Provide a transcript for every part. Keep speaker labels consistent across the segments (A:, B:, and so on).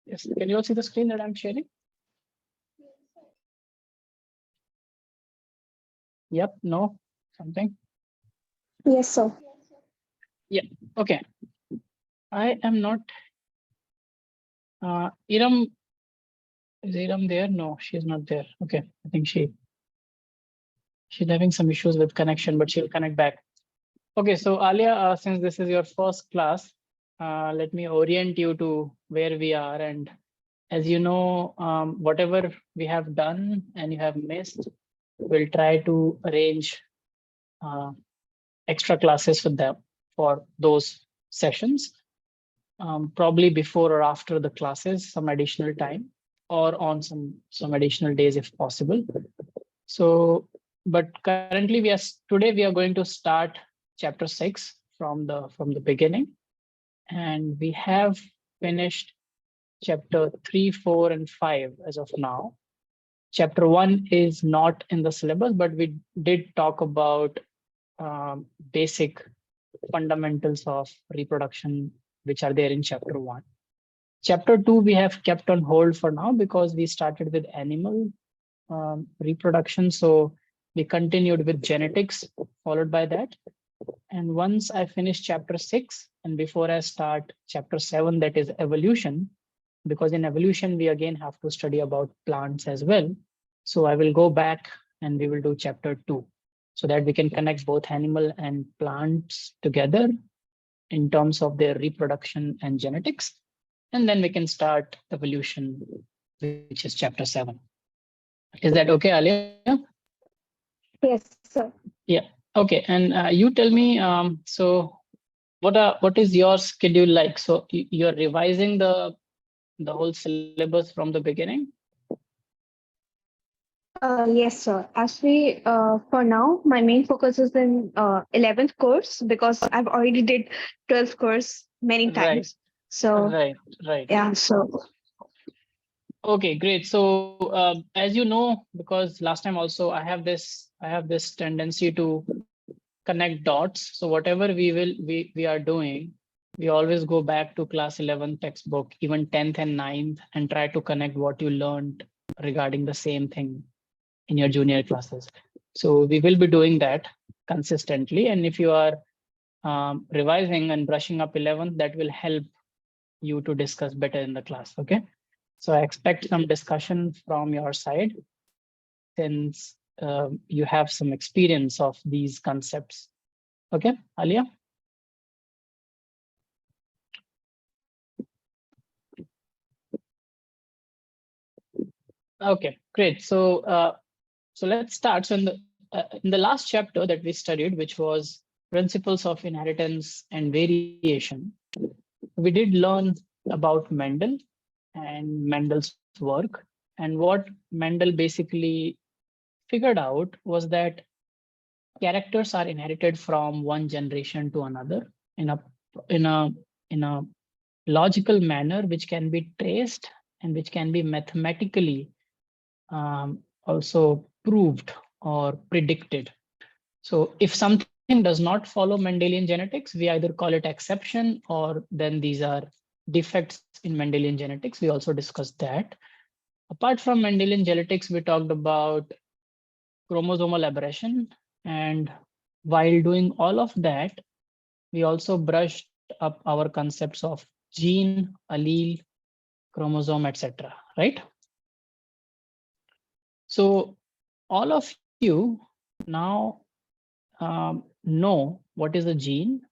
A: Yes, can you all see the screen that I'm sharing? Yep, no, something.
B: Yes, sir.
A: Yeah, okay. I am not. Iram, is Iram there? No, she's not there. Okay, I think she's having some issues with connection, but she'll connect back. Okay, so Alia, since this is your first class, let me orient you to where we are. And as you know, whatever we have done and you have missed, we'll try to arrange uh, extra classes for them for those sessions, probably before or after the classes, some additional time, or on some additional days if possible. So, but currently today we are going to start chapter 6 from the beginning, and we have finished chapter 3, 4, and 5 as of now. Chapter 1 is not in the syllabus, but we did talk about basic fundamentals of reproduction, which are there in chapter 1. Chapter 2 we have kept on hold for now because we started with animal reproduction. So we continued with genetics, followed by that. And once I finish chapter 6, and before I start chapter 7, that is evolution, because in evolution, we again have to study about plants as well. So I will go back and we will do chapter 2 so that we can connect both animal and plants together in terms of their reproduction and genetics. And then we can start evolution, which is chapter 7. Is that okay, Alia?
B: Yes, sir.
A: Yeah. Okay. And you tell me, so what is your schedule like? So you're revising the whole syllabus from the beginning?
B: Yes, sir. Actually, for now, my main focus is in 11th course because I've already did 12th course many
A: Right,
B: times. So
A: right, right.
B: yeah, so
A: Okay, great. So as you know, because last time also I have this tendency to connect dots. So whatever we are doing, we always go back to class 11 textbook, even 10th and 9th, and try to connect what you learned regarding the same thing in your junior classes. So we will be doing that consistently. And if you are revising and brushing up 11th, that will help you to discuss better in the class. Okay. So I expect some discussion from your side since you have some experience of these concepts. Okay, Alia? Okay, great. So let's start. So in the last chapter that we studied, which was principles of inheritance and variation, we did learn about Mendel and Mendel's work. And what Mendel basically figured out was that characters are inherited from one generation to another in a in a in a logical manner, which can be traced and which can be mathematically also proved or predicted. So if something does not follow Mendelian genetics, we either call it exception or then these are defects in Mendelian genetics. We also discussed that. Apart from Mendelian genetics, we talked about chromosomal aberration. And while doing all of that, we also brushed up our concepts of gene, allele, chromosome, etc. Right? So all of you now know what is a gene,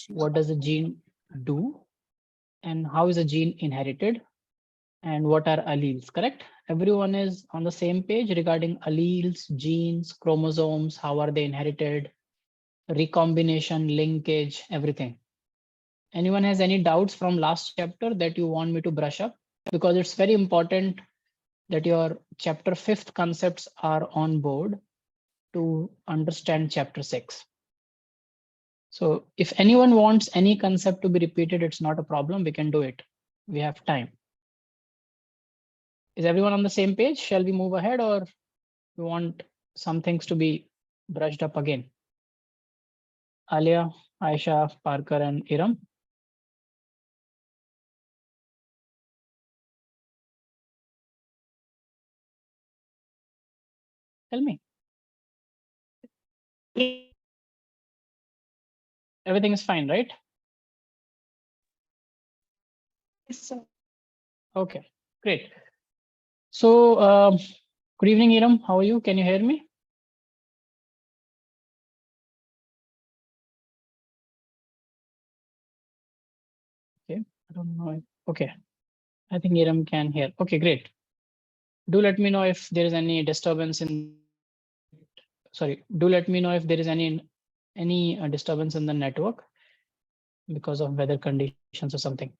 A: what does a gene do, and how is a gene inherited, and what are alleles, correct? Everyone is on the same page regarding alleles, genes, chromosomes, how are they inherited, recombination, linkage, everything. Anyone has any doubts from last chapter that you want me to brush up? Because it's very important that your chapter 5th concepts are on board to understand chapter 6. So if anyone wants any concept to be repeated, it's not a problem. We can do it. We have time. Is everyone on the same page? Shall we move ahead, or you want some things to be brushed up again? Alia, Aisha, Parker, and Iram. Tell me.
B: Yes,
A: Everything is fine, right?
B: sir.
A: Okay, great. So, good evening, Iram. How are you? Can you hear me? Okay, I don't know. Okay, I think Iram can hear. Okay, great. Do let me know if there is any disturbance in. Sorry, do let me know if there is any disturbance in the network because of weather conditions or something.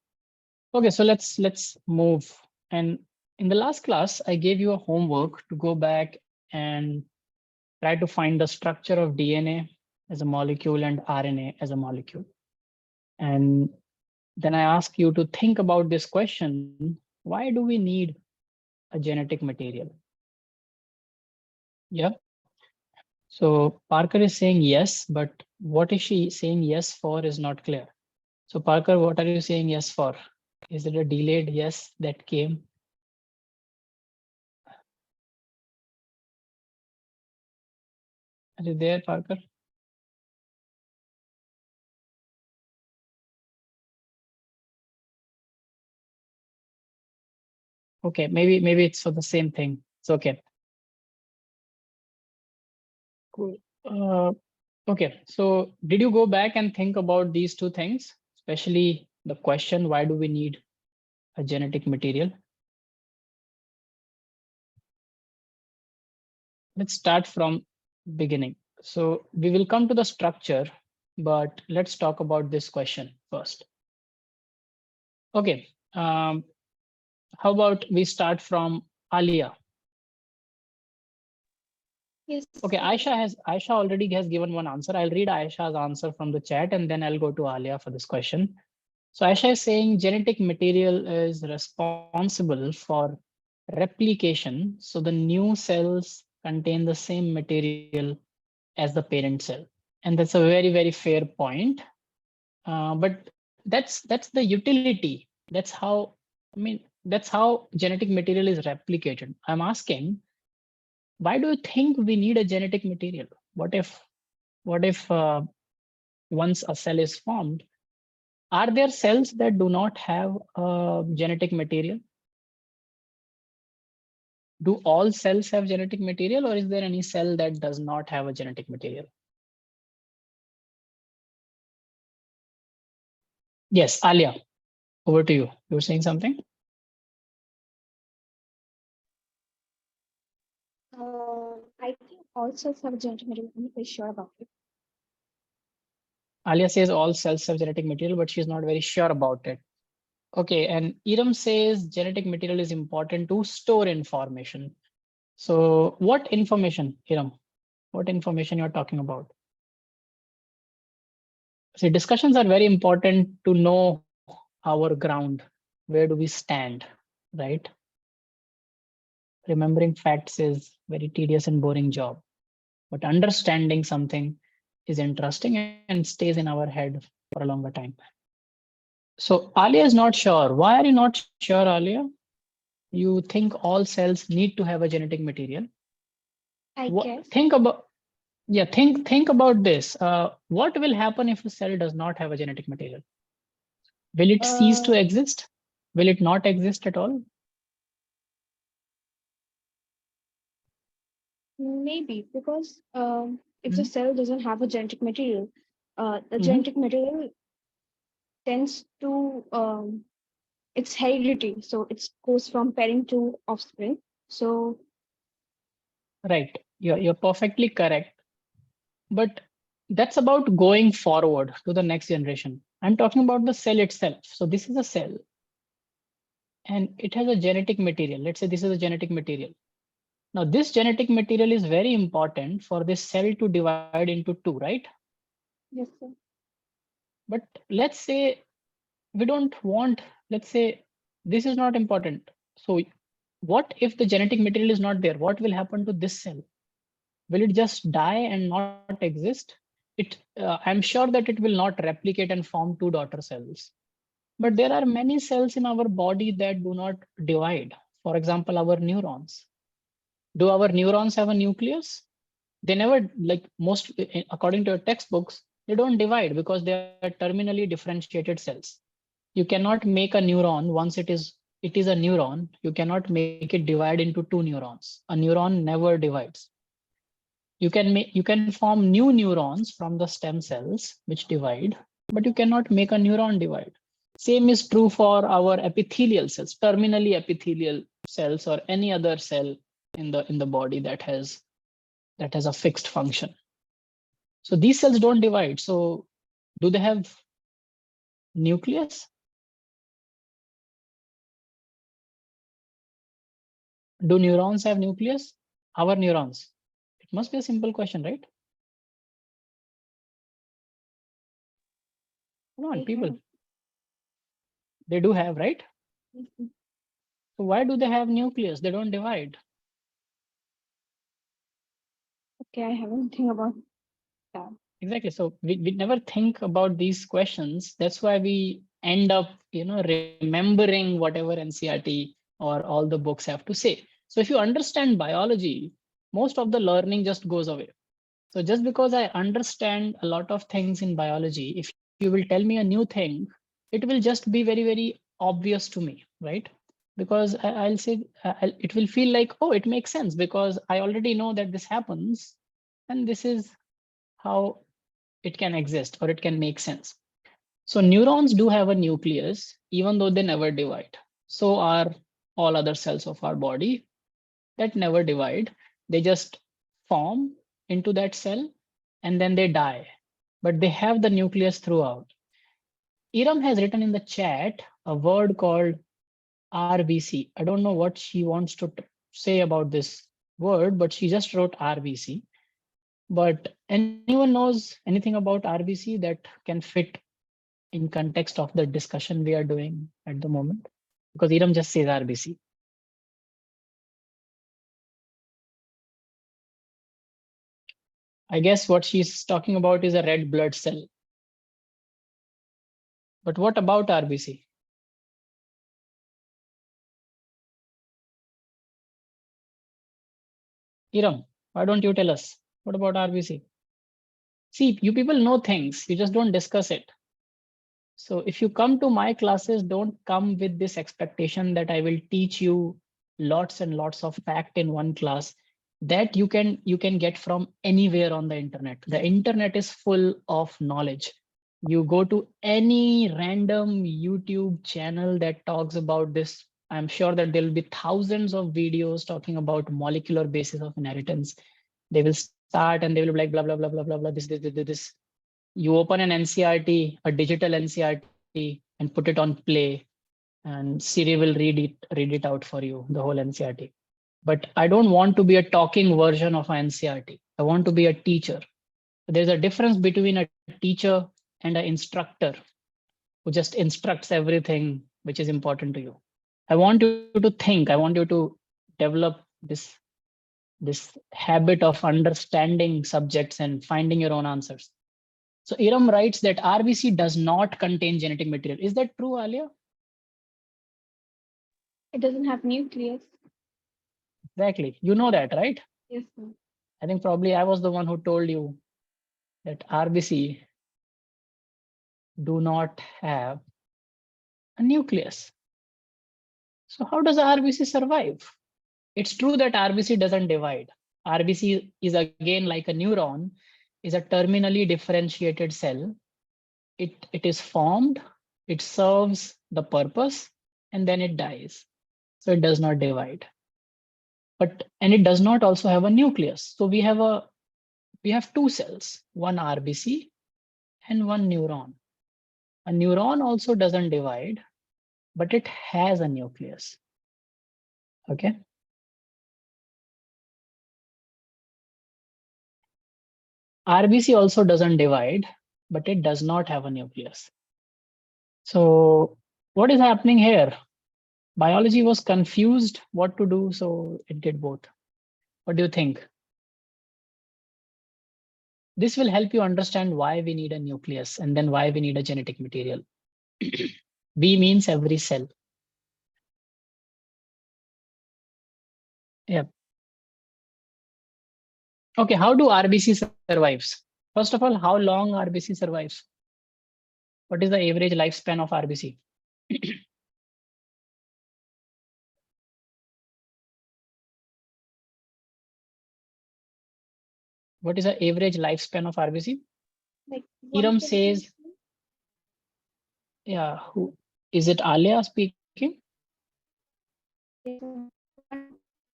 A: Okay, so let's move. And in the last class, I gave you a homework to go back and try to find the structure of DNA as a molecule and RNA as a molecule. And then I ask you to think about this question, why do we need a genetic material? Yeah. So Parker is saying yes, but what is she saying yes for is not clear. So Parker, what are you saying yes for? Is it a delayed yes that came? Are you there, Parker? Okay, maybe it's for the same thing. It's okay. Cool. Okay, so did you go back and think about these two things, especially the question, why do we need a genetic material? Let's start from beginning. So we will come to the structure, but let's talk about this question first. Okay, how about we start from Alia?
B: Yes,
A: Okay,
B: sir.
A: Aisha already has given one answer. I'll read Aisha's answer from the chat and then I'll go to Alia for this question. So Aisha is saying genetic material is responsible for replication. So the new cells contain the same material as the parent cell. And that's a very fair point. But that's the utility. That's how, I mean, that's how genetic material is replicated. I'm asking, why do you think we need a genetic material? What if once a cell is formed, are there cells that do not have genetic material? Do all cells have genetic material, or is there any cell that does not have a genetic material? Yes, Alia, over to you. You were saying something?
B: I think also for genetic material, I'm not very sure about it.
A: Alia says all cells have genetic material, but she's not very sure about it. Okay, and Iram says genetic material is important to store information. So what information, Iram? What information you're talking about? See, discussions are very important to know our ground. Where do we stand, right? Remembering facts is very tedious and boring job, but understanding something is interesting and stays in our head for a longer time. So Alia is not sure. Why are you not sure, Alia? You think all cells need to have a genetic material?
B: I
A: What,
B: guess.
A: think about yeah, think about this. What will happen if a cell does not have a genetic material? Will it cease to
B: Uh,
A: exist? Will it not exist at all?
B: Maybe because if the
A: Mhm.
B: cell doesn't have a genetic material, the
A: Mhm.
B: genetic material tends to it's heredity, so it goes from parent to offspring. So
A: Right. You're perfectly correct. But that's about going forward to the next generation. I'm talking about the cell itself. So this is a cell and it has a genetic material. Let's say this is a genetic material. Now this genetic material is very important for this cell to divide into two, right?
B: yes, sir.
A: But let's say we don't want, let's say this is not important. So what if the genetic material is not there? What will happen to this cell? Will it just die and not exist? I'm sure that it will not replicate and form two daughter cells. But there are many cells in our body that do not divide. For example, our neurons. Do our neurons have a nucleus? They never, like most, according to your textbooks, they don't divide because they are terminally differentiated cells. You cannot make a neuron once it is a neuron. You cannot make it divide into two neurons. A neuron never divides. You can form new neurons from the stem cells which divide, but you cannot make a neuron divide. Same is true for our epithelial cells, terminally epithelial cells, or any other cell in the body that has a fixed function. So these cells don't divide. So do they have nucleus? Do neurons have nucleus? Our neurons. It must be a simple question, right? Come on, people. They do have, right? So why do they have nucleus? They don't divide.
B: Okay, I haven't think about that.
A: Exactly. So we never think about these questions. That's why we end up, remembering whatever NCERT or all the books have to say. So if you understand biology, most of the learning just goes away. So just because I understand a lot of things in biology, if you will tell me a new thing, it will just be very, very obvious to me, right? Because I'll say, it will feel like, oh, it makes sense because I already know that this happens and this is how it can exist or it can make sense. So neurons do have a nucleus, even though they never divide. So are all other cells of our body that never divide. They just form into that cell and then they die, but they have the nucleus throughout. Iram has written in the chat a word called RBC. I don't know what she wants to say about this word, but she just wrote RBC. But anyone knows anything about RBC that can fit in context of the discussion we are doing at the moment? Because Iram just says RBC. I guess what she's talking about is a red blood cell. But what about RBC? Iram, why don't you tell us? What about RBC? See, you people know things, you just don't discuss it. So if you come to my classes, don't come with this expectation that I will teach you lots and lots of fact in one class that you can get from anywhere on the internet. The internet is full of knowledge. You go to any random YouTube channel that talks about this. I'm sure that there'll be thousands of videos talking about molecular basis of inheritance. They will start and they will be like blah, blah, blah, blah, blah, blah, this. You open an NCERT, a digital NCERT, and put it on play, and Siri will read it out for you, the whole NCERT. But I don't want to be a talking version of an NCERT. I want to be a teacher. There's a difference between a teacher and an instructor who just instructs everything which is important to you. I want you to think. I want you to develop this habit of understanding subjects and finding your own answers. So Iram writes that RBC does not contain genetic material. Is that true, Alia?
B: It doesn't have nucleus.
A: Exactly. You know that, right?
B: Yes, sir.
A: I think probably I was the one who told you that RBC do not have a nucleus. So how does RBC survive? It's true that RBC doesn't divide. RBC is again like a neuron, is a terminally differentiated cell. It is formed, it serves the purpose, and then it dies. So it does not divide. And it does not also have a nucleus. So we have two cells, one RBC and one neuron. A neuron also doesn't divide, but it has a nucleus. Okay. RBC also doesn't divide, but it does not have a nucleus. So what is happening here? Biology was confused what to do, so it did both. What do you think? This will help you understand why we need a nucleus and then why we need a genetic material. V means every cell. Yeah. Okay, how do RBC survives? First of all, how long RBC survives? What is the average lifespan of RBC? What is the average lifespan of RBC?
B: Like
A: Iram
B: 120
A: says,
B: days.
A: yeah, who is it? Alia speaking?
B: Yes,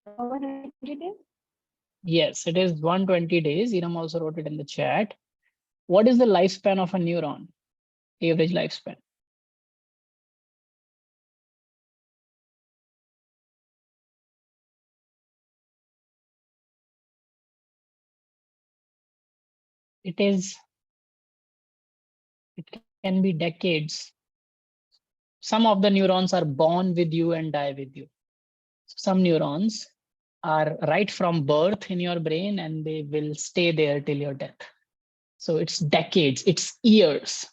B: 120 days.
A: Yes, it is 120 days. Iram also wrote it in the chat. What is the lifespan of a neuron? Average lifespan. It can be decades. Some of the neurons are born with you and die with you. Some neurons are right from birth in your brain and they will stay there till your death. So it's decades, it's years.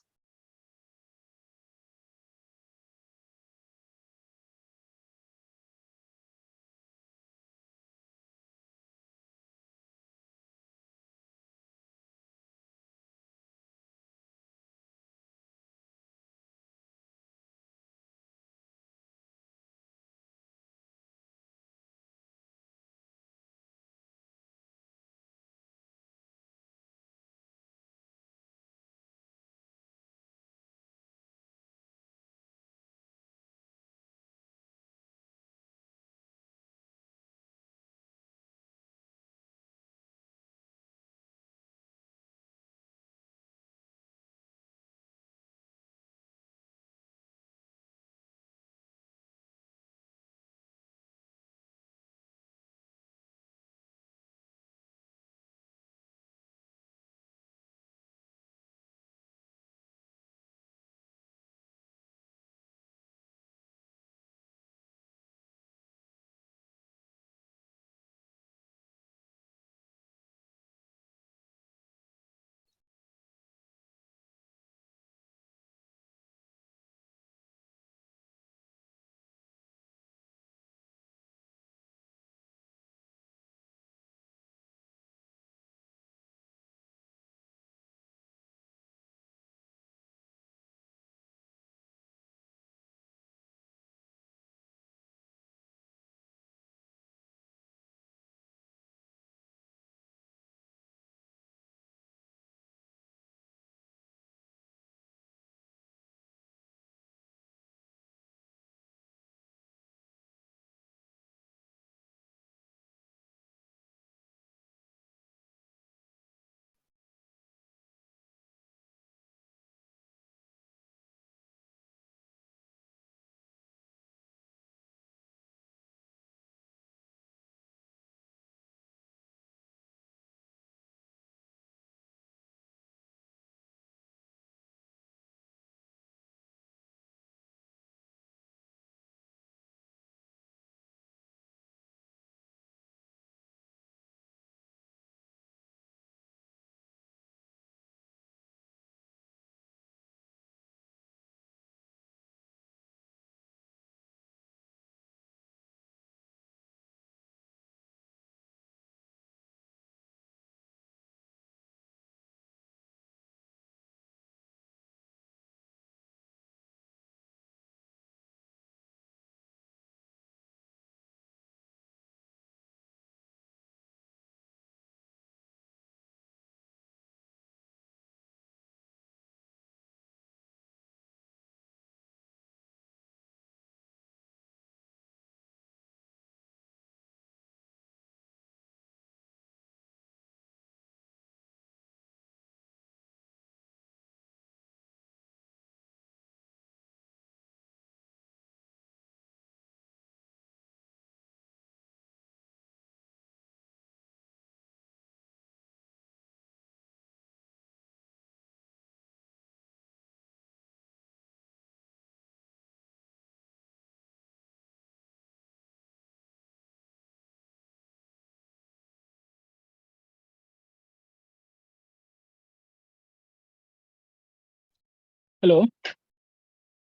A: Hello,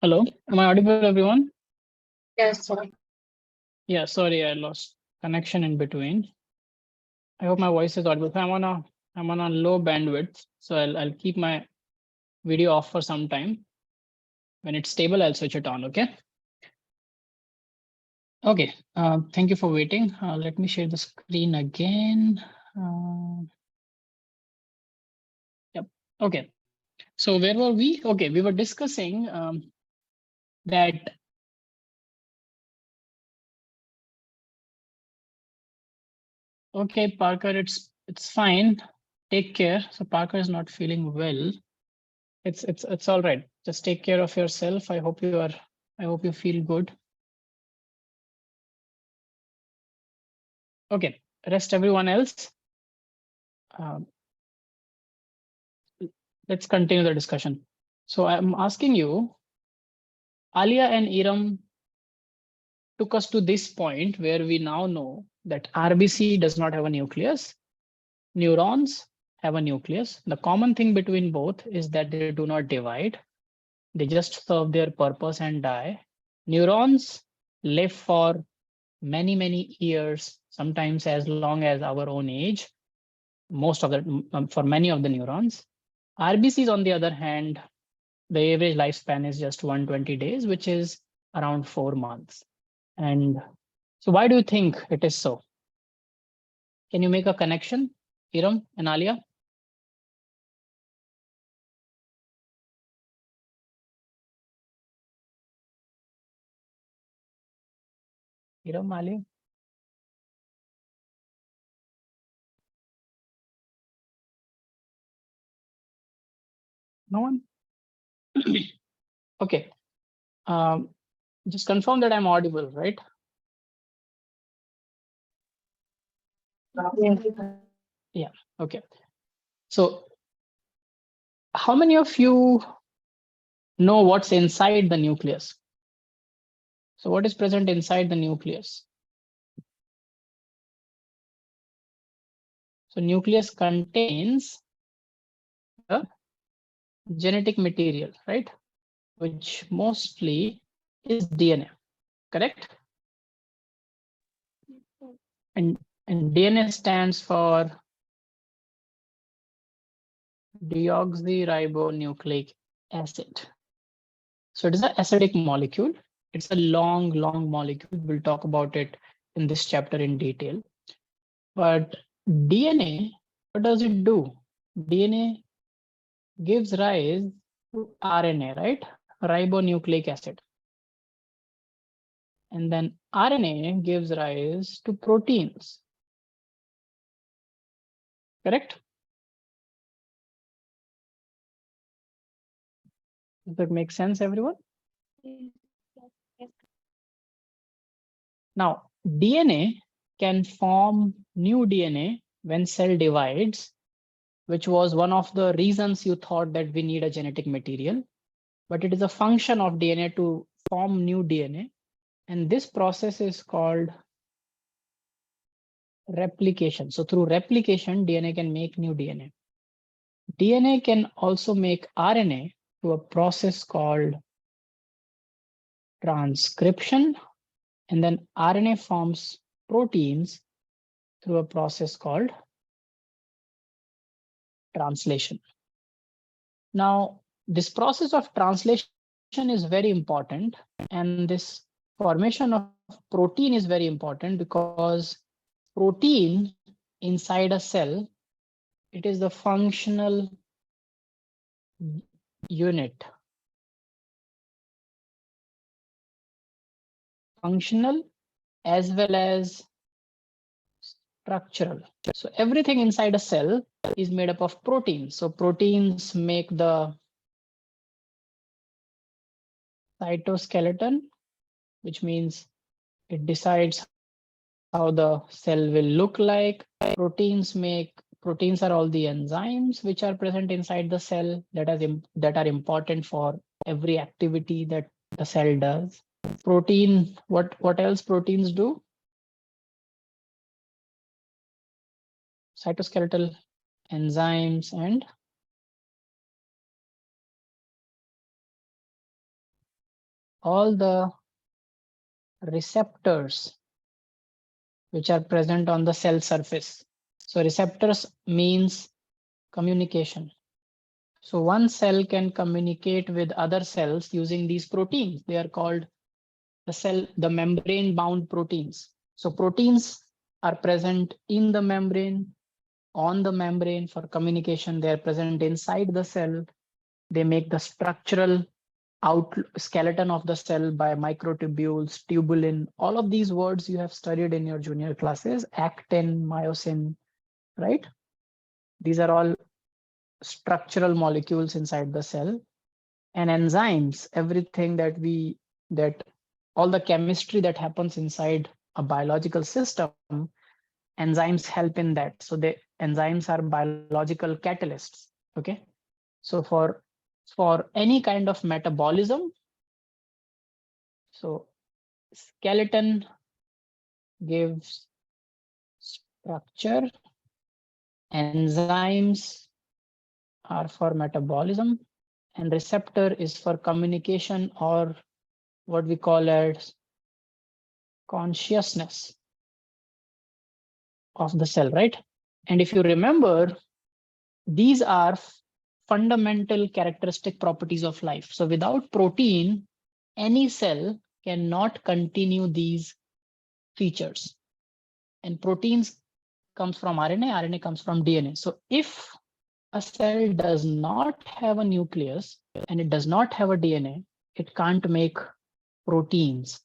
A: hello. Am I audible, everyone?
B: Yes, sir.
A: Yeah, sorry, I lost connection in between. I hope my voice is audible. So I'm on a low bandwidth, so I'll keep my video off for some time. When it's stable, I'll switch it on. Okay. Okay. Thank you for waiting. Let me share the screen again. Yep. Okay. So where were we? Okay, we were discussing that. Okay, Parker, it's fine. Take care. So Parker is not feeling well. It's all right. Just take care of yourself. I hope you feel good. Okay, rest everyone else. Um, let's continue the discussion. So I'm asking you, Alia and Iram took us to this point where we now know that RBC does not have a nucleus. Neurons have a nucleus. The common thing between both is that they do not divide. They just serve their purpose and die. Neurons live for many, many years, sometimes as long as our own age, most of the, for many of the neurons. RBCs, on the other hand, the average lifespan is just 120 days, which is around 4 months. And so why do you think it is so? Can you make a connection, Iram and Alia? Iram, Alia? No one? Okay. Just confirm that I'm audible, right? Yeah, okay. So how many of you know what's inside the nucleus? So what is present inside the nucleus? So nucleus contains the genetic material, right? Which mostly is DNA, correct? And DNA stands for deoxyribonucleic acid. So it is an acidic molecule. It's a long, long molecule. We'll talk about it in this chapter in detail. But DNA, what does it do? DNA gives rise to RNA, right? Ribonucleic acid. And then RNA gives rise to proteins. Correct? Does that make sense, everyone? Now, DNA can form new DNA when cell divides, which was one of the reasons you thought that we need a genetic material. But it is a function of DNA to form new DNA. And this process is called replication. So through replication, DNA can make new DNA. DNA can also make RNA through a process called transcription. And then RNA forms proteins through a process called translation. Now, this process of translation is very important. And this formation of protein is very important because protein inside a cell, it is the functional unit. Functional as well as structural. So everything inside a cell is made up of proteins. So proteins make the cytoskeleton, which means it decides how the cell will look like. Proteins are all the enzymes which are present inside the cell that are important for every activity that the cell does. Protein, what else proteins do? Cytoskeletal enzymes and all the receptors which are present on the cell surface. So receptors means communication. So one cell can communicate with other cells using these proteins. They are called the membrane bound proteins. So proteins are present in the membrane, on the membrane for communication. They are present inside the cell. They make the structural skeleton of the cell by microtubules, tubulin. All of these words you have studied in your junior classes, actin, myosin, right? These are all structural molecules inside the cell. And enzymes, everything that all the chemistry that happens inside a biological system, enzymes help in that. So the enzymes are biological catalysts. Okay. So for any kind of metabolism, so skeleton gives structure, enzymes are for metabolism, and receptor is for communication, or what we call as consciousness of the cell, right? And if you remember, these are fundamental characteristic properties of life. So without protein, any cell cannot continue these features. And proteins comes from RNA, RNA comes from DNA. So if a cell does not have a nucleus and it does not have a DNA, it can't make proteins.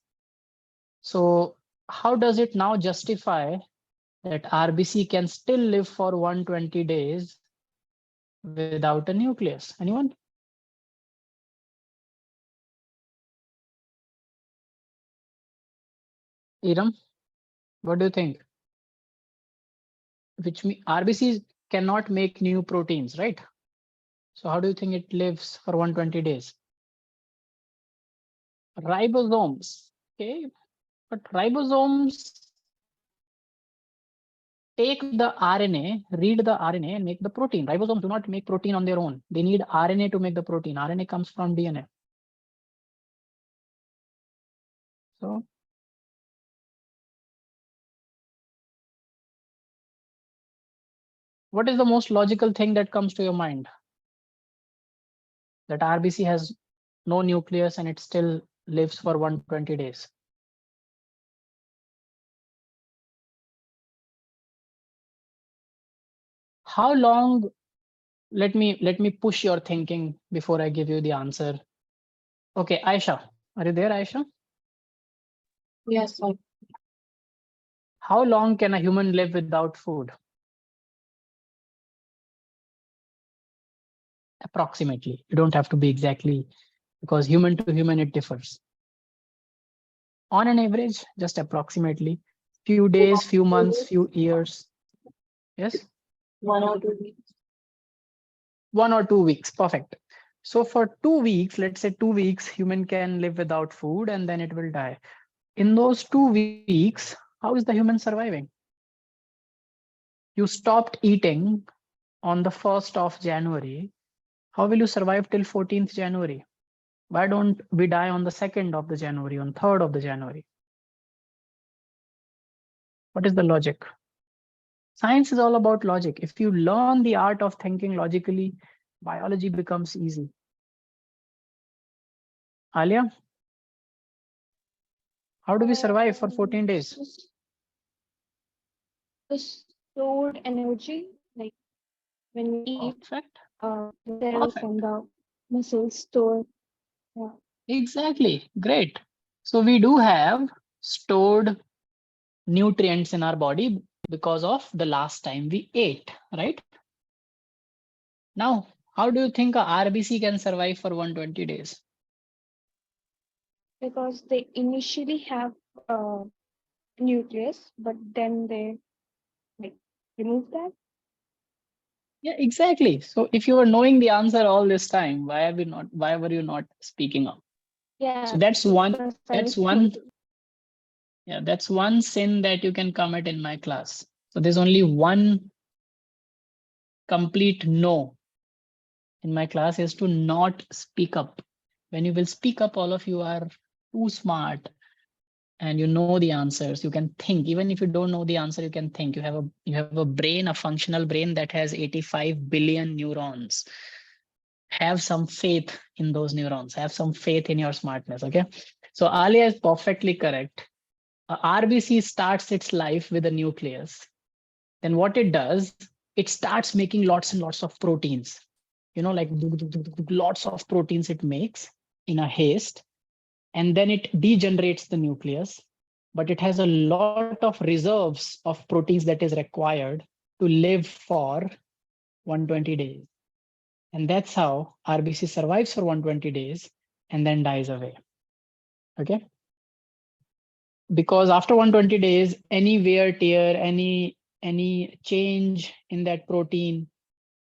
A: So how does it now justify that RBC can still live for 120 days without a nucleus? Anyone? Iram, what do you think? Which means RBCs cannot make new proteins, right? So how do you think it lives for 120 days? Ribosomes, okay, but ribosomes take the RNA, read the RNA and make the protein. Ribosomes do not make protein on their own. They need RNA to make the protein. RNA comes from DNA. So what is the most logical thing that comes to your mind? That RBC has no nucleus and it still lives for 120 days. How long? Let me push your thinking before I give you the answer. Okay, Aisha, are you there, Aisha?
B: Yes, sir.
A: How long can a human live without food? Approximately. You don't have to be exactly, because human to human it differs. On an average, just approximately, few days, few months, few years. Yes,
B: 1 or 2 weeks.
A: 1 or 2 weeks. Perfect. So for 2 weeks, let's say 2 weeks, human can live without food and then it will die. In those 2 weeks, how is the human surviving? You stopped eating on the 1st of January. How will you survive till 14th January? Why don't we die on the 2nd of the January, on 3rd of the January? What is the logic? Science is all about logic. If you learn the art of thinking logically, biology becomes easy. Alia, how do we survive for 14 days?
B: The stored energy, like when we eat,
A: Perfect.
B: cells
A: Perfect.
B: and the muscles store. Yeah.
A: Exactly. Great. So we do have stored nutrients in our body because of the last time we ate, right? Now, how do you think a RBC can survive for 120 days?
B: Because they initially have a nucleus, but then they like remove that.
A: Yeah, exactly. So if you were knowing the answer all this time, why were you not speaking up?
B: Yeah.
A: So that's
B: because I was thinking.
A: yeah, that's one sin that you can commit in my class. So there's only one complete no in my class, is to not speak up. When you will speak up, all of you are too smart and you know the answers, you can think. Even if you don't know the answer, you can think. You have a brain, a functional brain that has 85 billion neurons. Have some faith in those neurons. Have some faith in your smartness. Okay. So Alia is perfectly correct. RBC starts its life with a nucleus. Then what it does, it starts making lots and lots of proteins. Like lots of proteins it makes in a haste. And then it degenerates the nucleus. But it has a lot of reserves of proteins that is required to live for 120 days. And that's how RBC survives for 120 days and then dies away. Okay. Because after 120 days, any wear, tear, any change in that protein,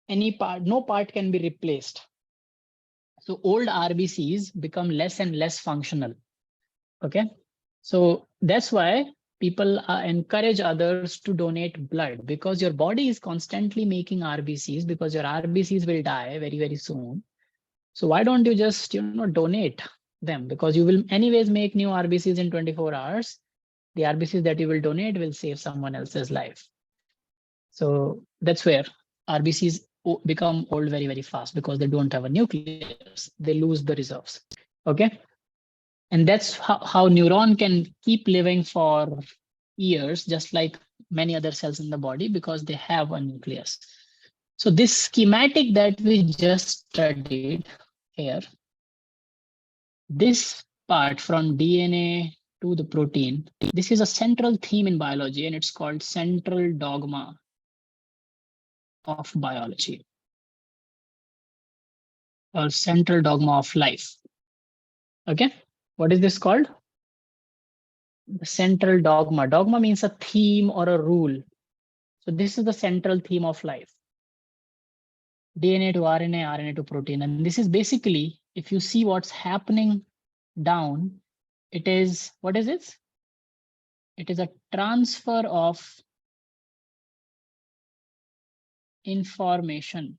A: no part can be replaced. So old RBCs become less and less functional. Okay. So that's why people encourage others to donate blood, because your body is constantly making RBCs, because your RBCs will die very, very soon. So why don't you just, donate them? Because you will anyways make new RBCs in 24 hours. The RBCs that you will donate will save someone else's life. So that's where RBCs become old very, very fast, because they don't have a nucleus. They lose the reserves. Okay. And that's how neuron can keep living for years, just like many other cells in the body, because they have a nucleus. So this schematic that we just studied here, this part from DNA to the protein, this is a central theme in biology, and it's called central dogma of biology, or central dogma of life. Okay, what is this called? The central dogma. Dogma means a theme or a rule. So this is the central theme of life. DNA to RNA, RNA to protein. And this is basically, if you see what's happening down, it is, what is it? It is a transfer of information.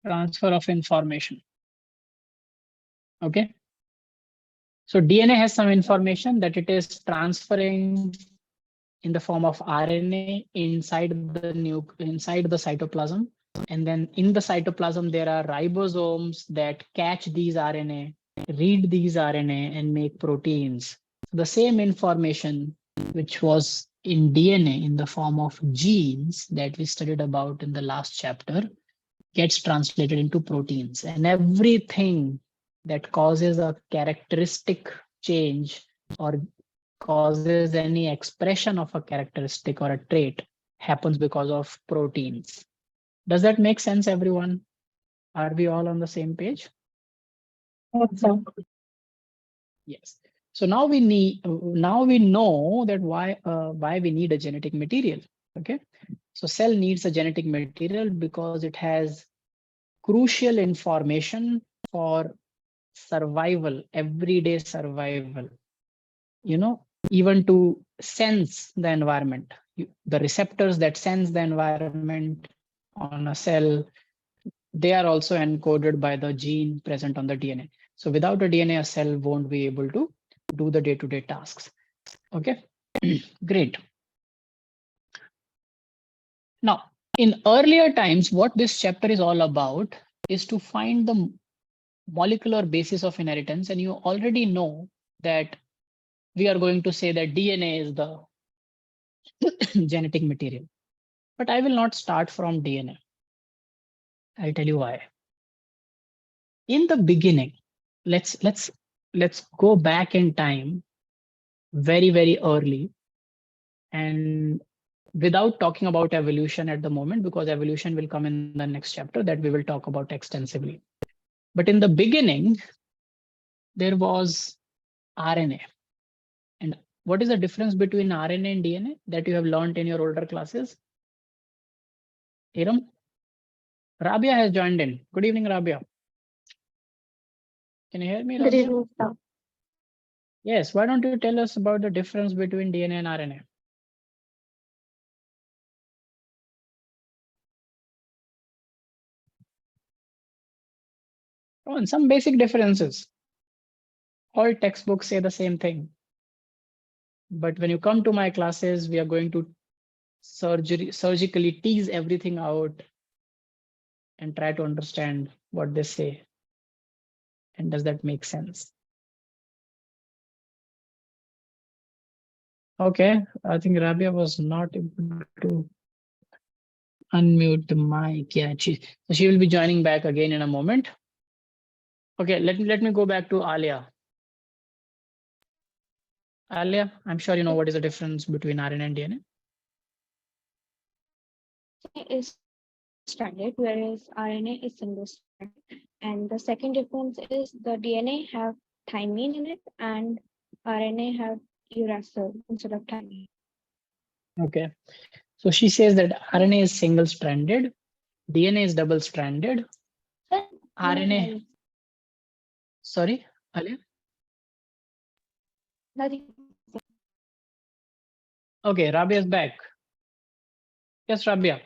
A: Transfer of information. Okay. So DNA has some information that it is transferring in the form of RNA inside the cytoplasm. And then in the cytoplasm, there are ribosomes that catch these RNA, read these RNA, and make proteins. The same information which was in DNA in the form of genes that we studied about in the last chapter gets translated into proteins. And everything that causes a characteristic change or causes any expression of a characteristic or a trait happens because of proteins. Does that make sense, everyone? Are we all on the same page? Yes. So now we know that why we need a genetic material. Okay. So cell needs a genetic material because it has crucial information for survival, everyday survival. Even to sense the environment. The receptors that sense the environment on a cell, they are also encoded by the gene present on the DNA. So without a DNA, a cell won't be able to do the day-to-day tasks. Okay, great. Now, in earlier times, what this chapter is all about is to find the molecular basis of inheritance. And you already know that we are going to say that DNA is the genetic material. But I will not start from DNA. I'll tell you why. In the beginning, let's go back in time very, very early, and without talking about evolution at the moment, because evolution will come in the next chapter that we will talk about extensively. But in the beginning, there was RNA. And what is the difference between RNA and DNA that you have learned in your older classes? Iram? Rabia has joined in. Good evening, Rabia. Can you hear me,
B: Good
A: Rabia?
B: evening, sir.
A: Yes, why don't you tell us about the difference between DNA and RNA? Oh, and some basic differences. All textbooks say the same thing. But when you come to my classes, we are going to surgically tease everything out and try to understand what they say. And does that make sense? Okay, I think Rabia was not able to unmute the mic. Yeah, she will be joining back again in a moment. Okay, let me go back to Alia. Alia, I'm sure you know what is the difference between RNA and DNA.
B: Is stranded, whereas RNA is single stranded. And the second difference is the DNA have thymine in it, and RNA have uracil instead of thymine.
A: Okay, so she says that RNA is single stranded, DNA is double stranded. RNA. Sorry, Alia.
B: Nothing.
A: Okay, Rabia is back. Yes, Rabia.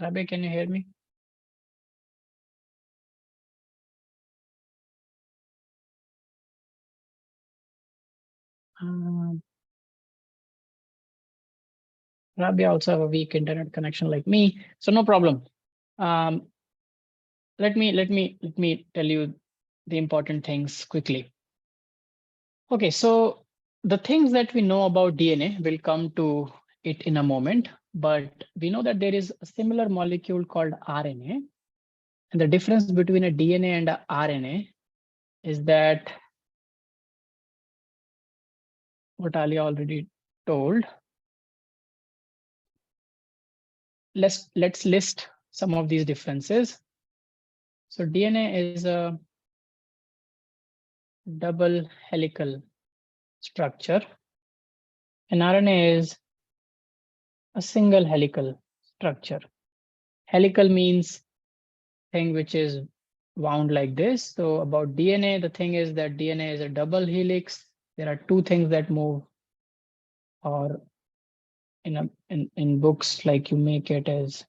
A: Rabia, can you hear me? Rabia also have a weak internet connection like me, so no problem. Let me tell you the important things quickly. Okay, so the things that we know about DNA will come to it in a moment, but we know that there is a similar molecule called RNA. And the difference between a DNA and a RNA is that what Alia already told. Let's list some of these differences. So DNA is a double helical structure, and RNA is a single helical structure. Helical means thing which is wound like this. So about DNA, the thing is that DNA is a double helix. There are two things that move, or in books, like you make it as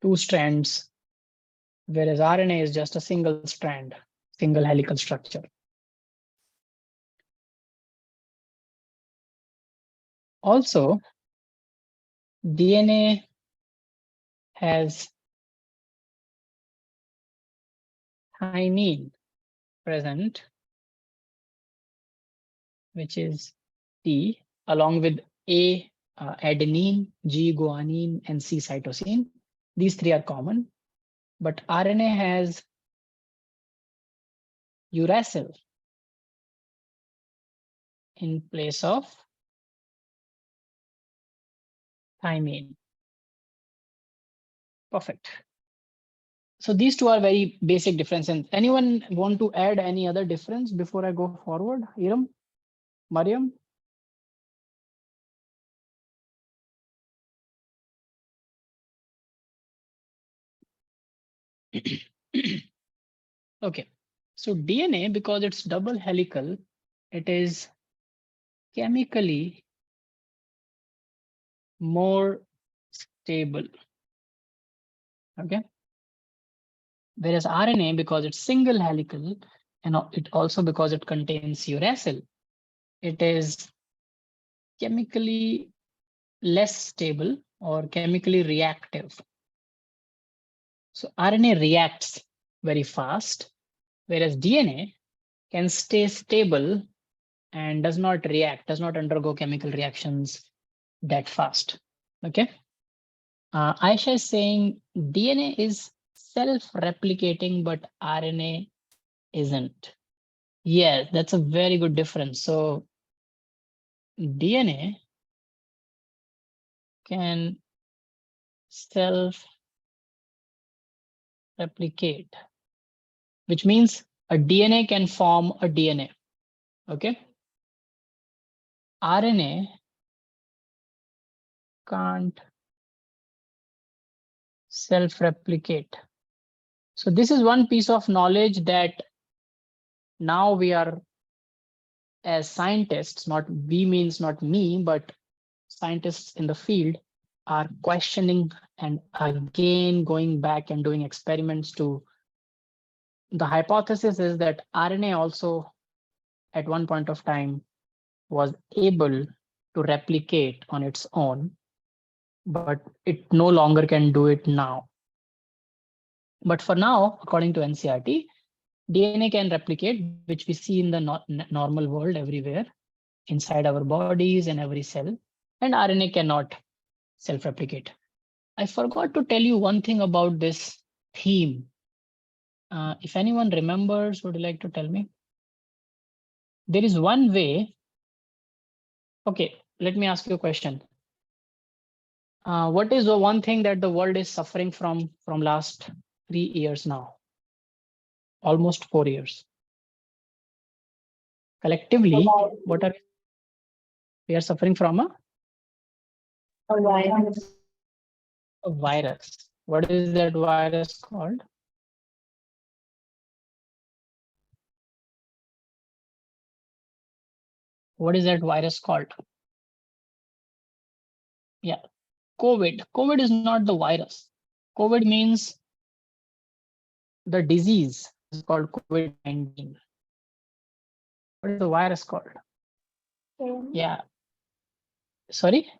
A: two strands, whereas RNA is just a single strand, single helical structure. Also, DNA has thymine present, which is T, along with A, adenine, G, guanine, and C, cytosine. These three are common, but RNA has uracil in place of thymine. Perfect. So these two are very basic differences. Anyone want to add any other difference before I go forward? Iram, Mariam? Okay, so DNA, because it's double helical, it is chemically more stable. Okay, whereas RNA, because it's single helical, and it also because it contains uracil, it is chemically less stable or chemically reactive. So RNA reacts very fast, whereas DNA can stay stable and does not react, does not undergo chemical reactions that fast. Okay. Aisha is saying DNA is self-replicating, but RNA isn't. Yeah, that's a very good difference. So DNA can self-replicate, which means a DNA can form a DNA. Okay. RNA can't self-replicate. So this is one piece of knowledge that now we are, as scientists, not we means not me, but scientists in the field are questioning and again going back and doing experiments to. The hypothesis is that RNA also at one point of time was able to replicate on its own, but it no longer can do it now. But for now, according to NCRT, DNA can replicate, which we see in the normal world everywhere, inside our bodies and every cell, and RNA cannot self-replicate. I forgot to tell you one thing about this theme. If anyone remembers, would you like to tell me? There is one way. Okay, let me ask you a question. What is the one thing that the world is suffering from last 3 years now? Almost 4 years. Collectively, what are we are suffering from?
B: A virus.
A: A virus. What is that virus called? What is that virus called? Yeah, COVID. COVID is not the virus. COVID means the disease is called COVID-19. What is the virus called? Yeah. Sorry?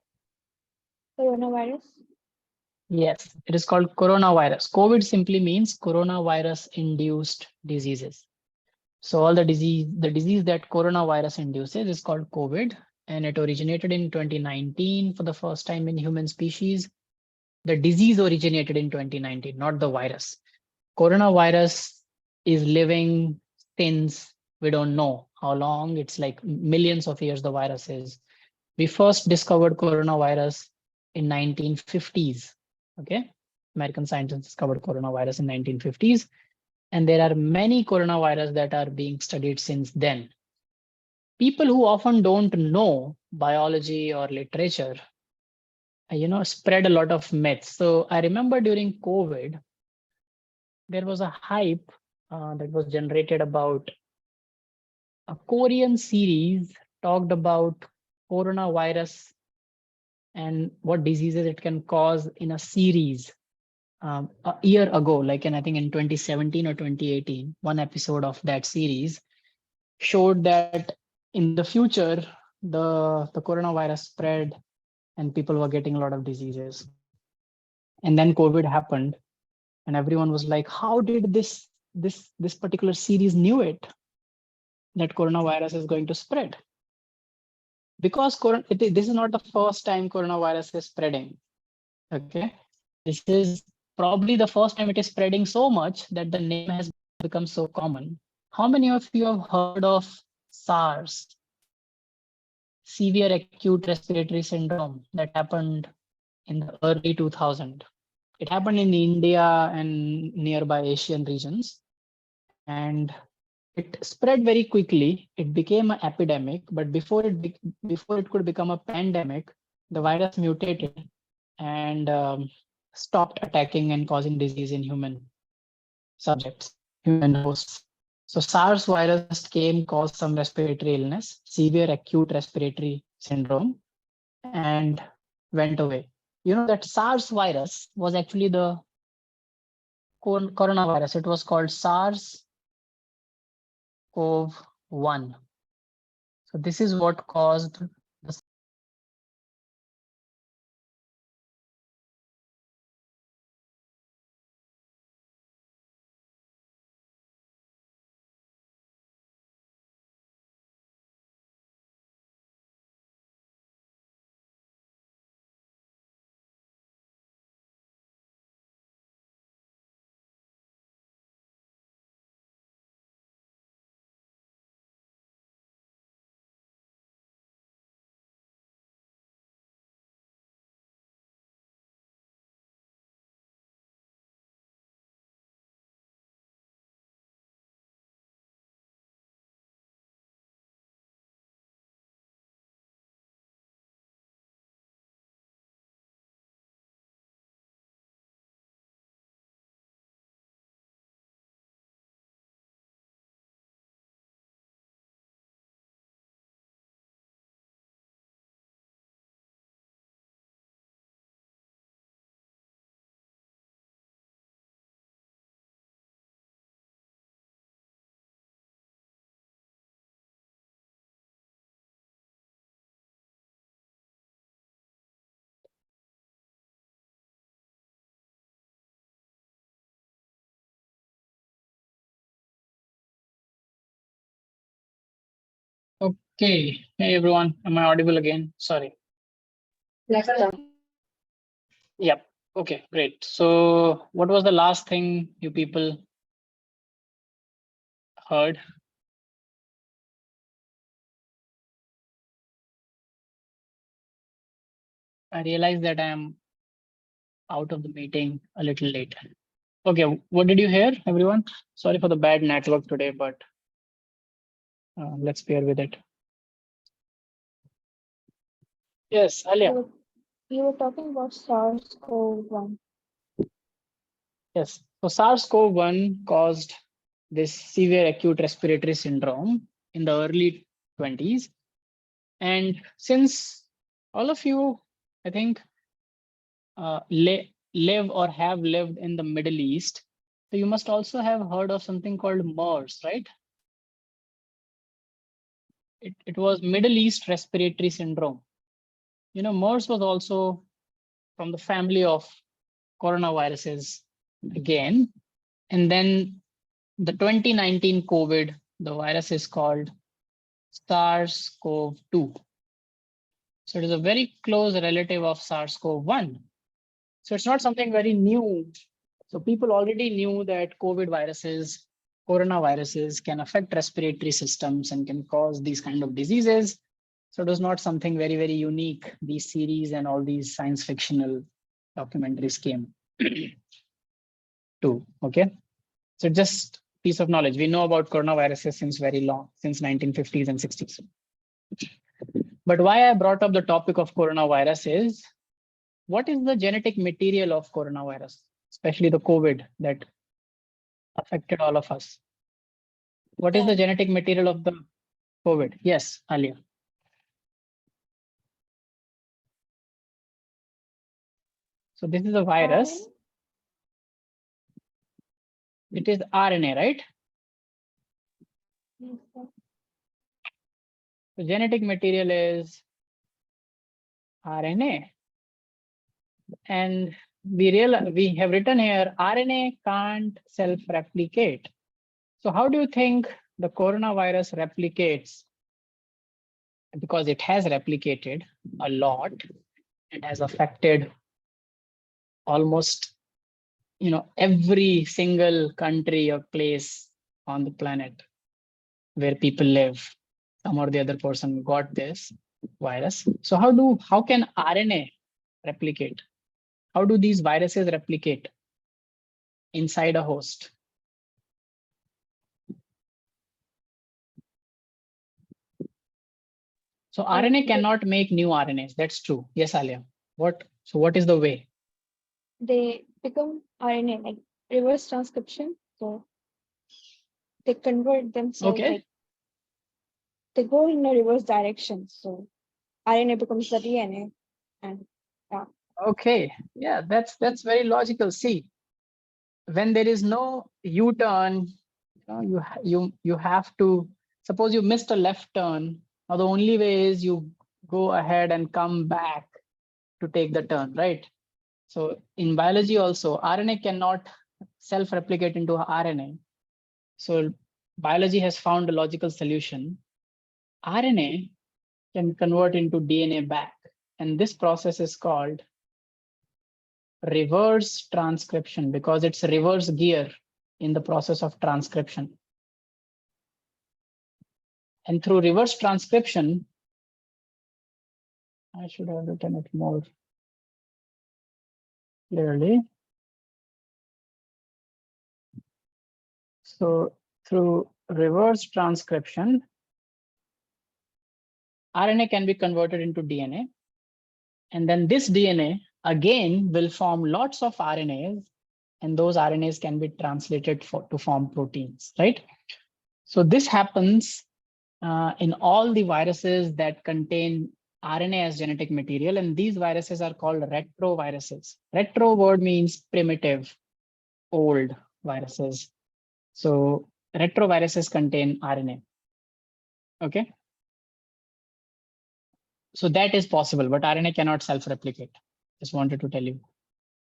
B: Coronavirus.
A: Yes, it is called coronavirus. COVID simply means coronavirus induced diseases. So all the disease that coronavirus induces is called COVID, and it originated in 2019 for the first time in human species. The disease originated in 2019, not the virus. Coronavirus is living since we don't know how long. It's like millions of years the virus is. We first discovered coronavirus in 1950s. Okay, American scientists discovered coronavirus in 1950s, and there are many coronavirus that are being studied since then. People who often don't know biology or literature, spread a lot of myths. So I remember during COVID, there was a hype that was generated about a Korean series talked about coronavirus and what diseases it can cause in a series. A year ago, like I think in 2017 or 2018, one episode of that series showed that in the future, the coronavirus spread and people were getting a lot of diseases. And then COVID happened, and everyone was like, how did this particular series knew it, that coronavirus is going to spread? Because this is not the first time coronavirus is spreading. Okay, this is probably the first time it is spreading so much that the name has become so common. How many of you have heard of SARS, severe acute respiratory syndrome, that happened in the early 2000s? It happened in India and nearby Asian regions, and it spread very quickly. It became an epidemic, but before it could become a pandemic, the virus mutated and stopped attacking and causing disease in human subjects, human hosts. So SARS virus came, caused some respiratory illness, severe acute respiratory syndrome, and went away. You know that SARS virus was actually the coronavirus. It was called SARS-CoV-1. So this is what caused the Okay. Hey everyone, am I audible again? Sorry.
B: Yes, sir.
A: Yep. Okay, great. So what was the last thing you people heard? I realized that I am out of the meeting a little late. Okay, what did you hear, everyone? Sorry for the bad network today, but let's bear with it. Yes, Alia.
B: You were talking about SARS-CoV-1.
A: Yes. So SARS-CoV-1 caused this severe acute respiratory syndrome in the early 20s. And since all of you, I think, live or have lived in the Middle East, so you must also have heard of something called MERS, right? It was Middle East respiratory syndrome. You know, MERS was also from the family of coronaviruses again. And then the 2019 COVID, the virus is called SARS-CoV-2. So it is a very close relative of SARS-CoV-1. So it's not something very new. So people already knew that COVID viruses, coronaviruses can affect respiratory systems and can cause these kind of diseases. So it was not something very, very unique. These series and all these science fictional documentaries came to, okay? So just piece of knowledge. We know about coronaviruses since very long, since 1950s and 60s. But why I brought up the topic of coronavirus is, what is the genetic material of coronavirus, especially the COVID that affected all of us? What is the genetic material of the COVID? Yes, Alia. So this is a virus. It is RNA, right?
B: Yes, sir.
A: The genetic material is RNA. And we have written here, RNA can't self-replicate. So how do you think the coronavirus replicates? Because it has replicated a lot. It has affected almost, every single country or place on the planet where people live. Some or the other person got this virus. So how can RNA replicate? How do these viruses replicate inside a host? So RNA cannot make new RNAs. That's true. Yes, Alia. So what is the way?
B: They become RNA, like reverse transcription. So they convert themselves,
A: Okay.
B: like they go in a reverse direction. So RNA becomes the DNA. And yeah.
A: Okay. Yeah, that's very logical. See, when there is no U-turn, you have to, suppose you missed a left turn. Now the only way is you go ahead and come back to take the turn, right? So in biology also, RNA cannot self-replicate into RNA. So biology has found a logical solution. RNA can convert into DNA back. And this process is called reverse transcription because it's a reverse gear in the process of transcription. And through reverse transcription, I should have written it more clearly. So through reverse transcription, RNA can be converted into DNA. And then this DNA again will form lots of RNAs, and those RNAs can be translated to form proteins, right? So this happens in all the viruses that contain RNA as genetic material, and these viruses are called retroviruses. Retro word means primitive, old viruses. So retroviruses contain RNA. Okay. So that is possible, but RNA cannot self-replicate. Just wanted to tell you.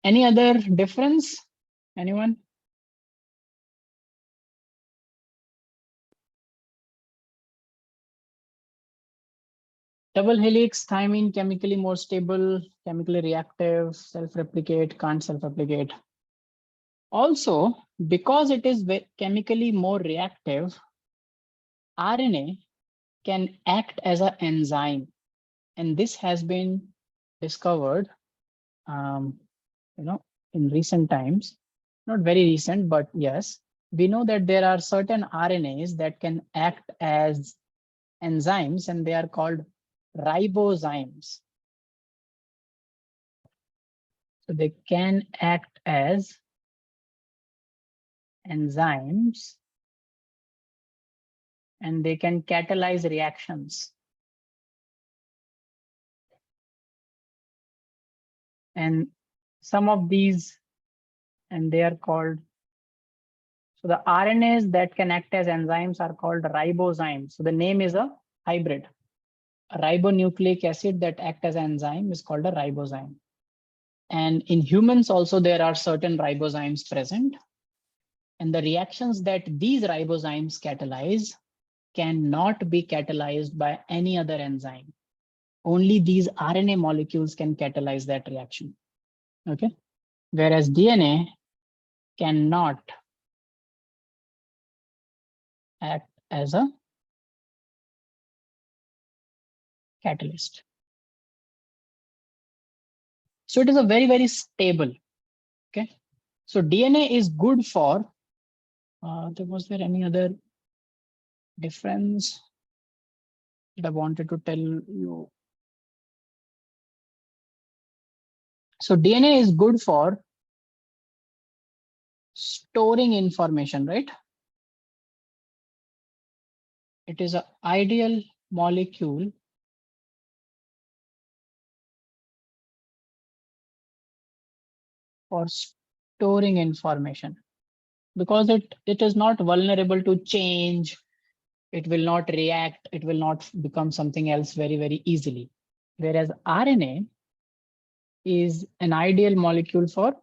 A: Any other difference? Anyone? Double helix, thymine, chemically more stable, chemically reactive, self-replicate, can't self-replicate. Also, because it is chemically more reactive, RNA can act as an enzyme. And this has been discovered, in recent times, not very recent, but yes, we know that there are certain RNAs that can act as enzymes, and they are called ribozymes. So they can act as enzymes and they can catalyze reactions. And some of these, and they are called, so the RNAs that can act as enzymes are called ribozymes. So the name is a hybrid. A ribonucleic acid that act as an enzyme is called a ribozyme. And in humans also, there are certain ribozymes present. And the reactions that these ribozymes catalyze cannot be catalyzed by any other enzyme. Only these RNA molecules can catalyze that reaction. Okay. Whereas DNA cannot act as a catalyst. So it is a very, very stable. Okay. So DNA is good for, was there any other difference that I wanted to tell you? So DNA is good for storing information, right? It is an ideal molecule for storing information because it is not vulnerable to change. It will not react. It will not become something else very, very easily. Whereas RNA is an ideal molecule for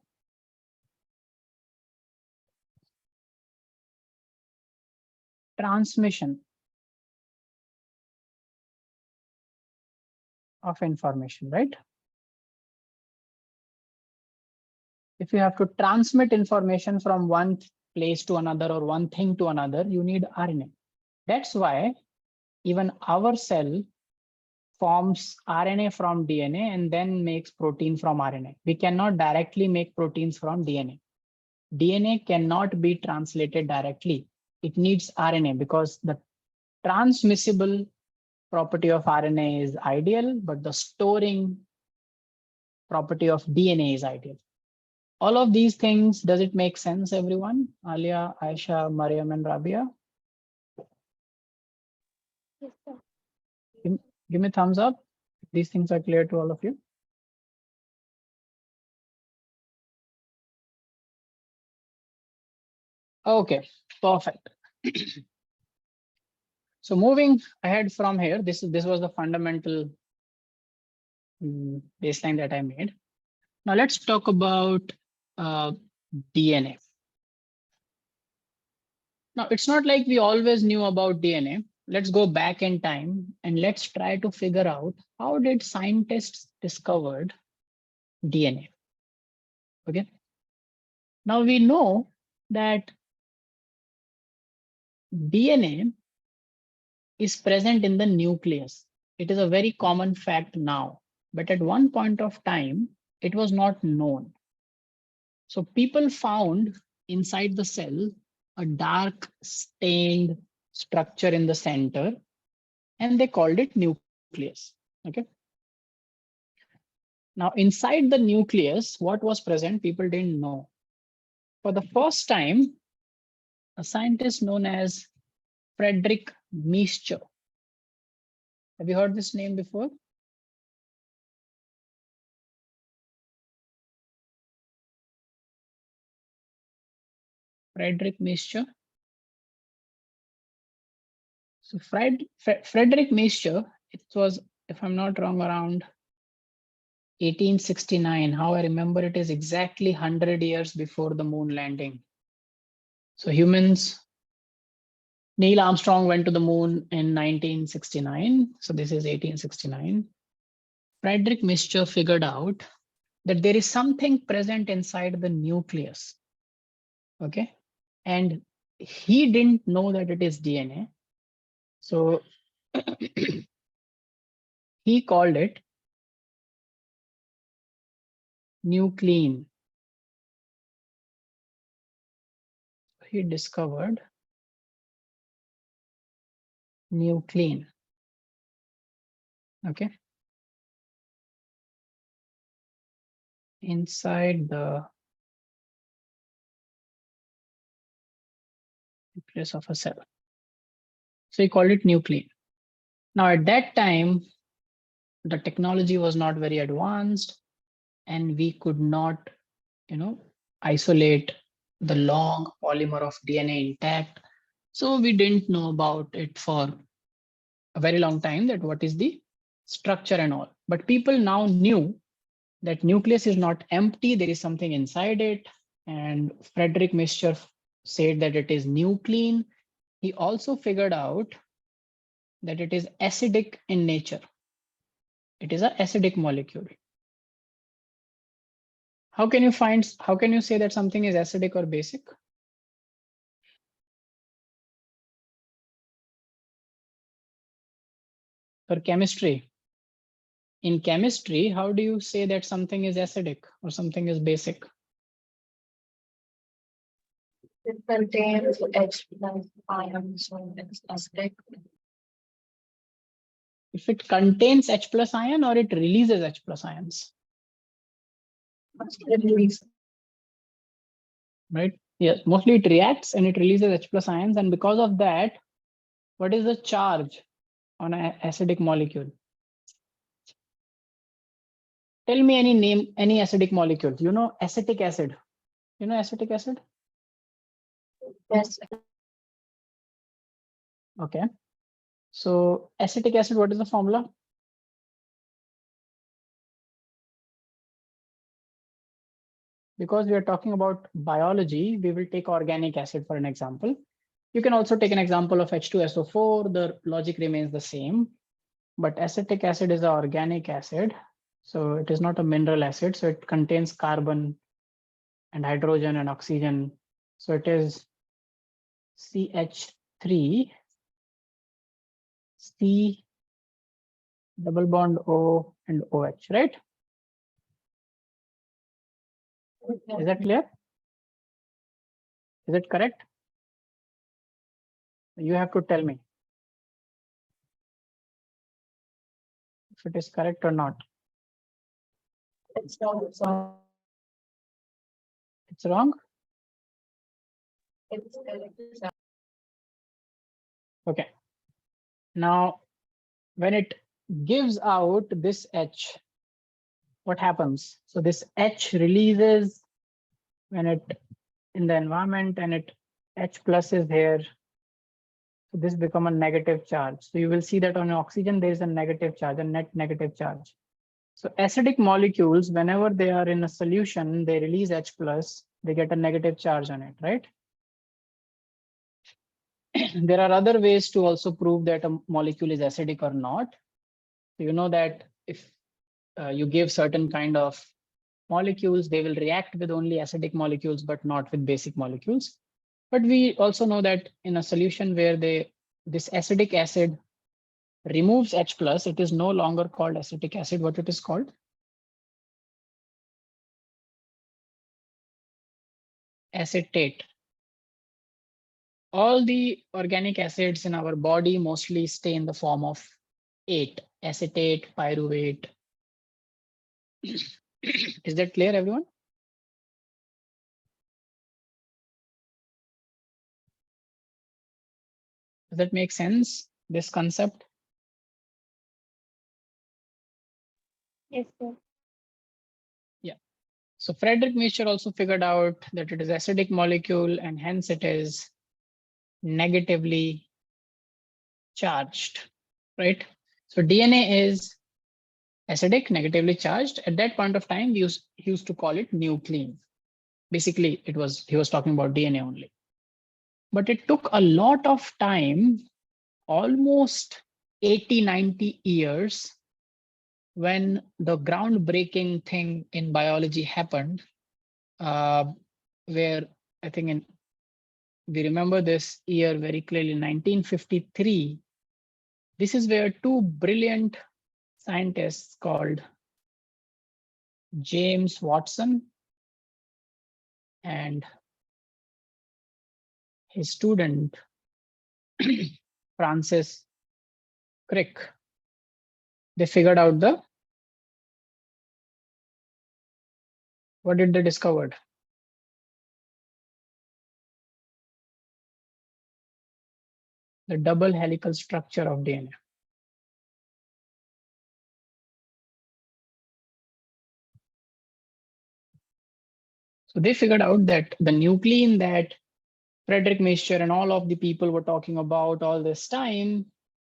A: transmission of information, right? If you have to transmit information from one place to another or one thing to another, you need RNA. That's why even our cell forms RNA from DNA and then makes protein from RNA. We cannot directly make proteins from DNA. DNA cannot be translated directly. It needs RNA because the transmissible property of RNA is ideal, but the storing property of DNA is ideal. All of these things, does it make sense, everyone? Alia, Aisha, Mariam, and Rabia?
B: Yes, sir.
A: Give me a thumbs up. These things are clear to all of you. Okay, perfect. So moving ahead from here, this was the fundamental baseline that I made. Now let's talk about DNA. Now it's not like we always knew about DNA. Let's go back in time and let's try to figure out how did scientists discovered DNA. Okay. Now we know that DNA is present in the nucleus. It is a very common fact now, but at one point of time, it was not known. So people found inside the cell a dark stained structure in the center, and they called it nucleus. Okay. Now inside the nucleus, what was present, people didn't know. For the first time, a scientist known as Frederick Miescher. Have you heard this name before? Frederick Miescher. So Frederick Miescher, it was, if I'm not wrong, around 1869. How I remember it is exactly 100 years before the moon landing. So humans Neil Armstrong went to the moon in 1969. So this is 1869. Frederick Mischer figured out that there is something present inside the nucleus. Okay. And he didn't know that it is DNA. So he called it nuclein. He discovered nuclein. Okay. Inside the nucleus of a cell. So he called it nuclein. Now at that time, the technology was not very advanced and we could not, isolate the long polymer of DNA intact. So we didn't know about it for a very long time, that what is the structure and all. But people now knew that nucleus is not empty, there is something inside it. And Frederick Mischer said that it is nuclein. He also figured out that it is acidic in nature. It is an acidic molecule. How can you say that something is acidic or basic? For chemistry. In chemistry, how do you say that something is acidic or something is basic?
C: It contains H plus ions, so it's acidic.
A: If it contains H plus ion or it releases H plus ions?
C: It releases.
A: Right? Yes, mostly it reacts and it releases H plus ions. And because of that, what is the charge on an acidic molecule? Tell me any acidic molecule. You know acetic acid. You know acetic acid?
C: Yes.
A: Okay. So acetic acid, what is the formula? Because we are talking about biology, we will take organic acid for an example. You can also take an example of H2SO4. The logic remains the same, but acetic acid is an organic acid. So it is not a mineral acid. So it contains carbon and hydrogen and oxygen. So it is CH3, C double bond O and OH, right? Is that clear? Is it correct? You have to tell me if it is correct or not.
C: It's wrong.
A: It's wrong?
C: It's correct.
A: Okay. Now, when it gives out this H, what happens? So this H releases when it in the environment and it H plus is here. So this become a negative charge. So you will see that on oxygen, there is a negative charge, a net negative charge. So acidic molecules, whenever they are in a solution, they release H plus, they get a negative charge on it, right? There are other ways to also prove that a molecule is acidic or not. So you know that if you give certain kind of molecules, they will react with only acidic molecules, but not with basic molecules. But we also know that in a solution where this acidic acid removes H plus, it is no longer called acetic acid. What it is called? Acetate. All the organic acids in our body mostly stay in the form of ate, acetate, pyruvate. Is that clear, everyone? Does that make sense, this concept?
B: Yes, sir.
A: Yeah. So Frederick Mischer also figured out that it is acidic molecule and hence it is negatively charged, right? So DNA is acidic, negatively charged. At that point of time, he used to call it nuclein. Basically, he was talking about DNA only. But it took a lot of time, almost 80, 90 years, when the groundbreaking thing in biology happened, where I think we remember this year very clearly, 1953. This is where two brilliant scientists called James Watson and his student Francis Crick, they figured out what did they discover? The double helical structure of DNA. So they figured out that the nuclein that Frederick Miescher and all of the people were talking about all this time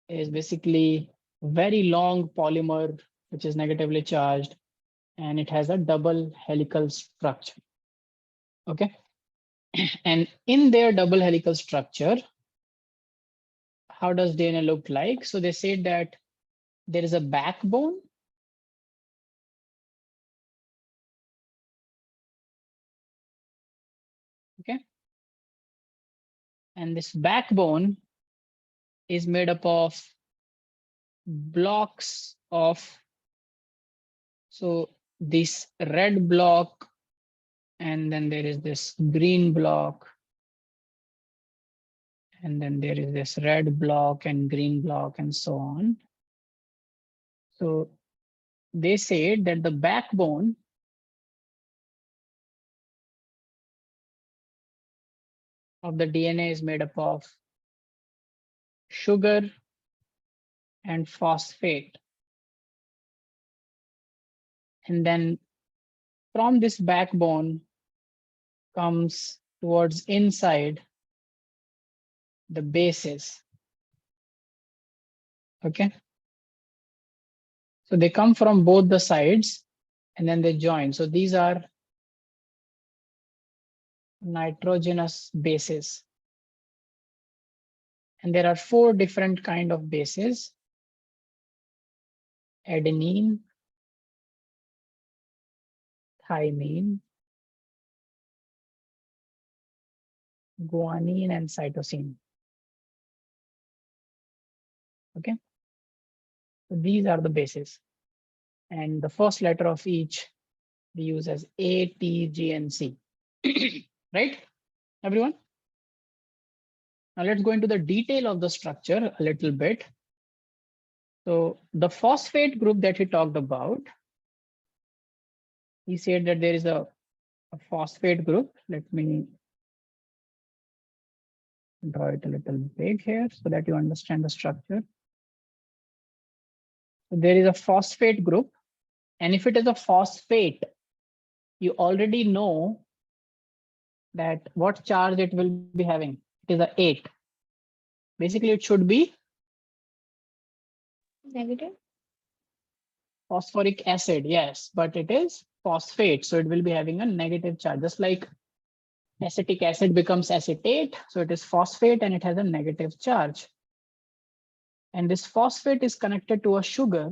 A: is basically very long polymer, which is negatively charged, and it has a double helical structure. Okay. And in their double helical structure, how does DNA look like? So they said that there is a backbone. Okay. And this backbone is made up of blocks of, so this red block, and then there is this green block, and then there is this red block and green block and so on. So they said that the backbone of the DNA is made up of sugar and phosphate. And then from this backbone comes towards inside the bases. Okay. So they come from both the sides and then they join. So these are nitrogenous bases. And there are 4 different kind of bases: adenine, thymine, guanine, and cytosine. Okay. So these are the bases. And the first letter of each we use as A, T, G, and C. Right, everyone? Now let's go into the detail of the structure a little bit. So the phosphate group that he talked about, he said that there is a phosphate group. Let me draw it a little big here so that you understand the structure. So there is a phosphate group, and if it is a phosphate, you already know that what charge it will be having. It is a 8. Basically, it should be
B: Negative.
A: phosphoric acid, yes, but it is phosphate, so it will be having a negative charge, just like acetic acid becomes acetate, so it is phosphate and it has a negative charge. And this phosphate is connected to a sugar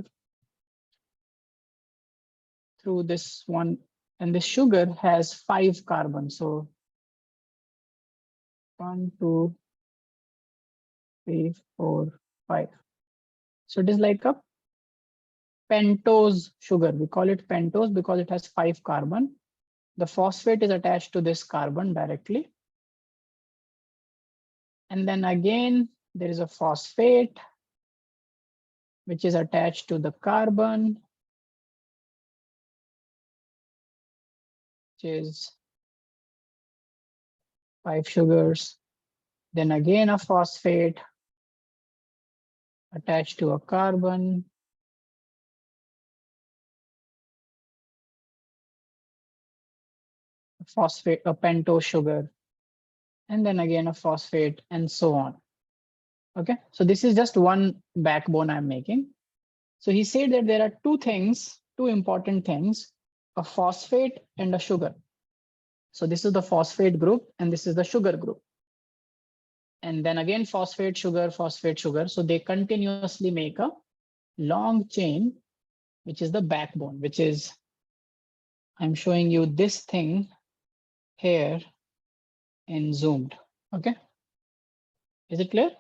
A: through this one, and this sugar has 5 carbons. So 1, 2, 3, 4, 5. So it is like a pentose sugar. We call it pentose because it has 5 carbon. The phosphate is attached to this carbon directly. And then again, there is a phosphate, which is attached to the carbon, which is 5 sugars. Then again, a phosphate attached to a carbon. A phosphate, a pentose sugar, and then again a phosphate, and so on. Okay, so this is just one backbone I'm making. So he said that there are 2 things, 2 important things, a phosphate and a sugar. So this is the phosphate group and this is the sugar group. and then again phosphate sugar, phosphate sugar. So they continuously make a long chain, which is the backbone, which is, I'm showing you this thing here in zoomed. Okay. Is it clear?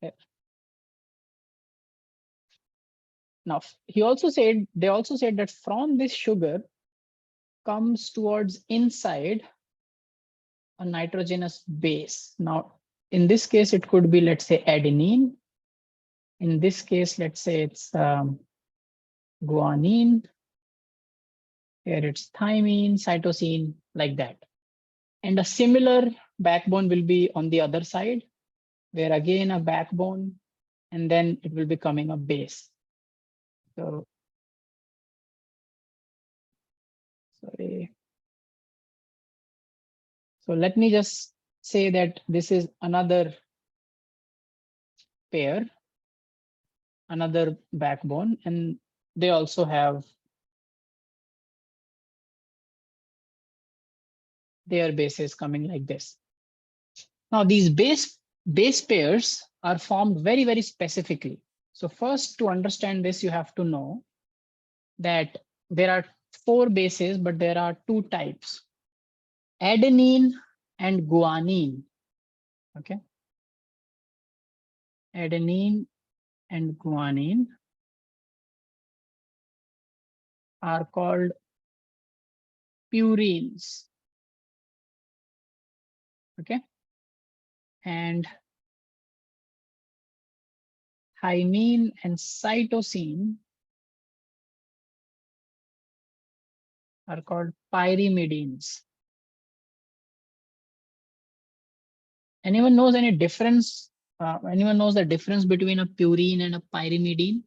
A: Yeah. Now, they also said that from this sugar comes towards inside a nitrogenous base. Now, in this case, it could be, let's say, adenine. In this case, let's say it's guanine. Here it's thymine, cytosine, like that. And a similar backbone will be on the other side, where again a backbone, and then it will be becoming a base. So, sorry. So let me just say that this is another pair, another backbone, and they also have their bases coming like this. Now these base pairs are formed very, very specifically. So first, to understand this, you have to know that there are 4 bases, but there are 2 types: adenine and guanine. Okay. Adenine and guanine are called purines. Okay. And thymine and cytosine are called pyrimidines. Anyone knows any difference? Anyone knows the difference between a purine and a pyrimidine?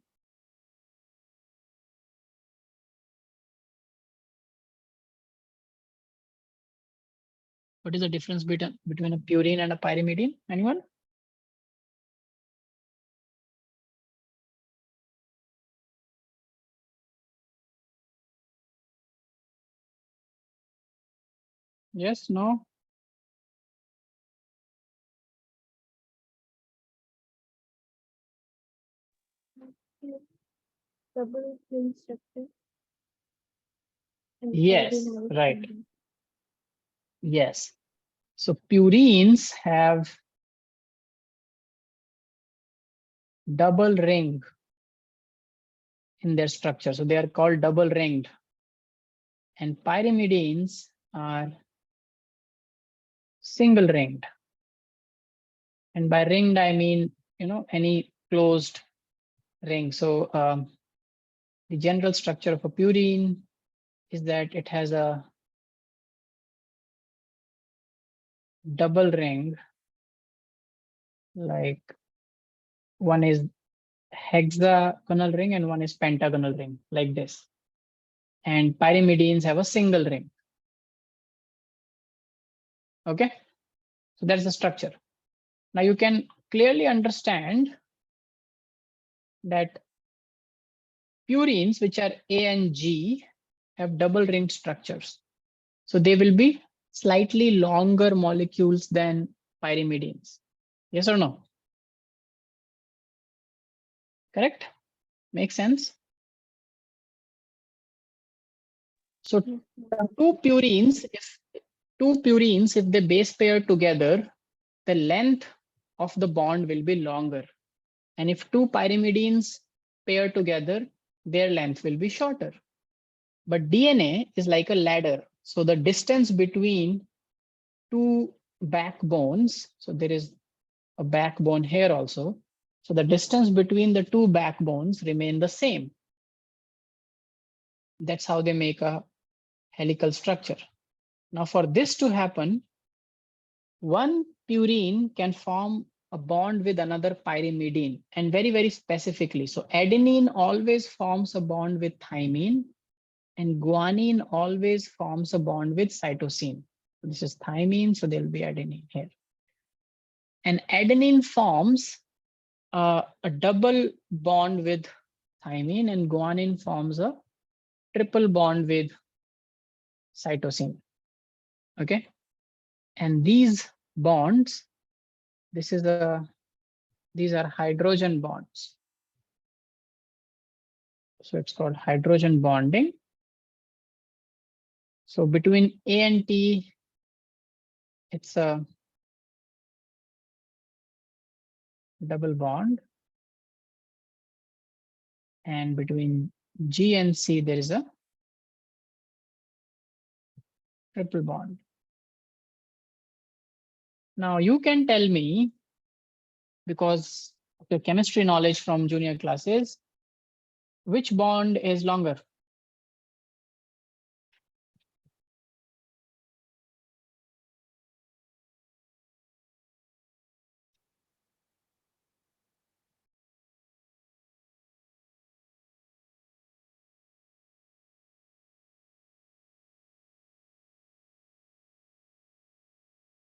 A: What is the difference between a purine and a pyrimidine? Anyone? Yes, no?
B: Double ring structure. And
A: Yes,
B: pyridine
A: right.
B: outstanding.
A: Yes. So purines have double ring in their structure. So they are called double ringed. And pyrimidines are single ringed. And by ringed, I mean, any closed ring. So the general structure of a purine is that it has a double ring, like one is hexagonal ring and one is pentagonal ring, like this. And pyrimidines have a single ring. Okay, so that's the structure. Now you can clearly understand that purines, which are A and G, have double ring structures. So they will be slightly longer molecules than pyrimidines. Yes or no? Correct? Makes sense? So two purines, if they base pair together, the length of the bond will be longer. And if 2 pyrimidines pair together, their length will be shorter. But DNA is like a ladder. So the distance between 2 backbones, so there is a backbone here also. So the distance between the 2 backbones remain the same. That's how they make a helical structure. Now for this to happen, one purine can form a bond with another pyrimidine, and very, very specifically. So adenine always forms a bond with thymine, and guanine always forms a bond with cytosine. So this is thymine, so there will be adenine here. And adenine forms a double bond with thymine, and guanine forms a triple bond with cytosine. Okay. And these bonds, these are hydrogen bonds. So it's called hydrogen bonding. So between A and T, it's a double bond. And between G and C, there is a triple bond. Now you can tell me, because of your chemistry knowledge from junior classes, which bond is longer?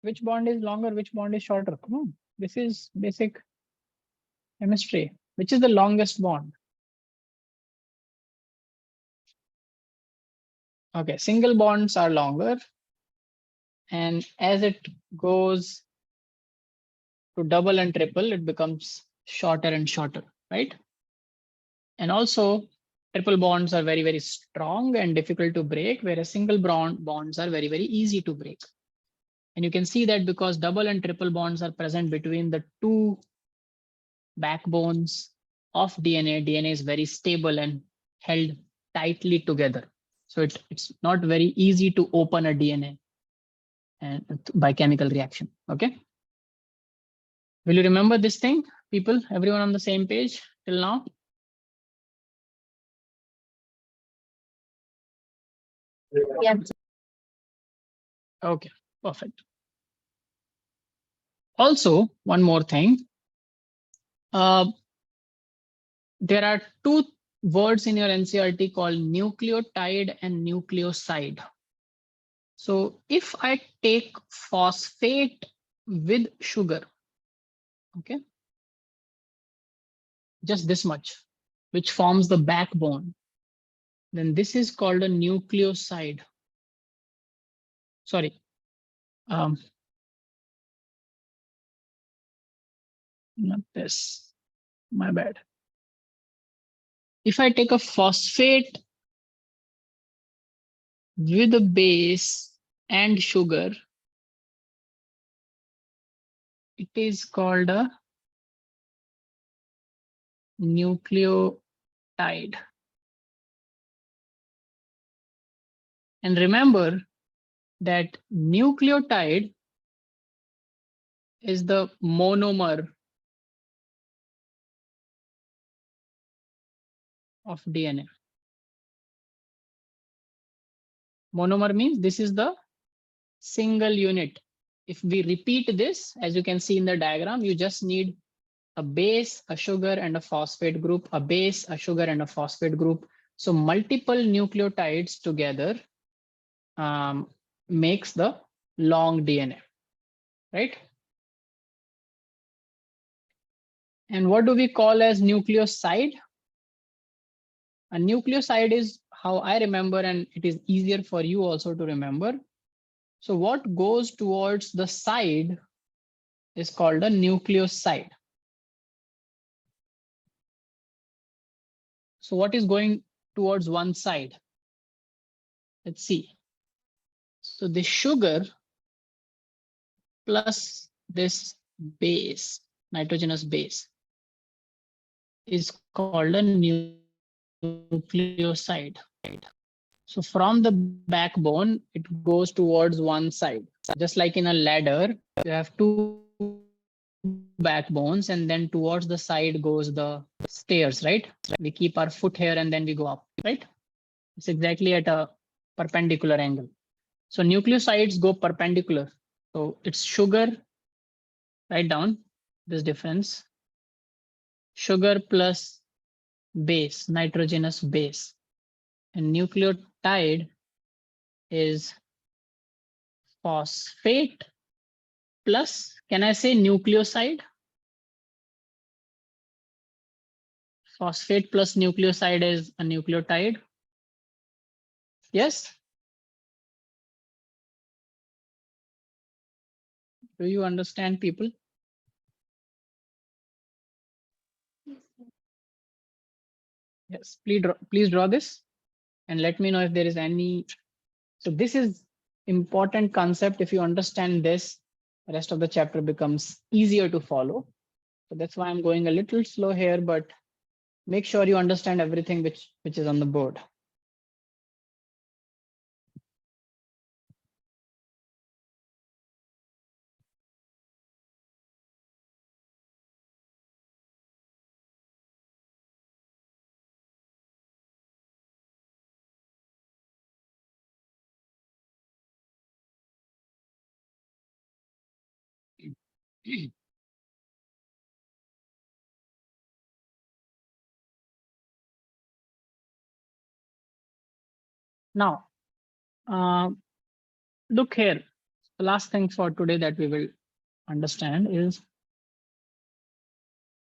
A: Which bond is longer? Which bond is shorter? Come on, this is basic chemistry. Which is the longest bond? Okay, single bonds are longer. And as it goes to double and triple, it becomes shorter and shorter, right? And also, triple bonds are very, very strong and difficult to break, whereas single bonds are very, very easy to break. And you can see that because double and triple bonds are present between the two backbones of DNA, DNA is very stable and held tightly together. So it's not very easy to open a DNA and by chemical reaction. Okay. Will you remember this thing, people? Everyone on the same page till now?
C: Yeah.
A: Okay, perfect. Also, one more thing. There are two words in your NCERT called nucleotide and nucleoside. So if I take phosphate with sugar, okay, just this much, which forms the backbone, then this is called a nucleoside. Sorry. Not this, my bad. If I take a phosphate with a base and sugar, it is called a nucleotide. And remember that nucleotide is the monomer of DNA. Monomer means this is the single unit. If we repeat this, as you can see in the diagram, you just need a base, a sugar, and a phosphate group, a base, a sugar, and a phosphate group. So multiple nucleotides together makes the long DNA, right? And what do we call as nucleoside? A nucleoside is how I remember, and it is easier for you also to remember. So what goes towards the side is called a nucleoside. So what is going towards one side? Let's see. So the sugar plus this base, nitrogenous base, is called a nucleoside. So from the backbone, it goes towards one side. Just like in a ladder, you have two backbones, and then towards the side goes the stairs, right? We keep our foot here and then we go up, right? It's exactly at a perpendicular angle. So nucleosides go perpendicular. So it's sugar, write down this difference. Sugar plus base, nitrogenous base. And nucleotide is phosphate plus, can I say nucleoside? Phosphate plus nucleoside is a nucleotide. Yes? Do you understand, people? Yes, please draw this and let me know if there is any. So this is important concept. If you understand this, the rest of the chapter becomes easier to follow. So that's why I'm going a little slow here, but make sure you understand everything which is on the board. Now, look here. The last thing for today that we will understand is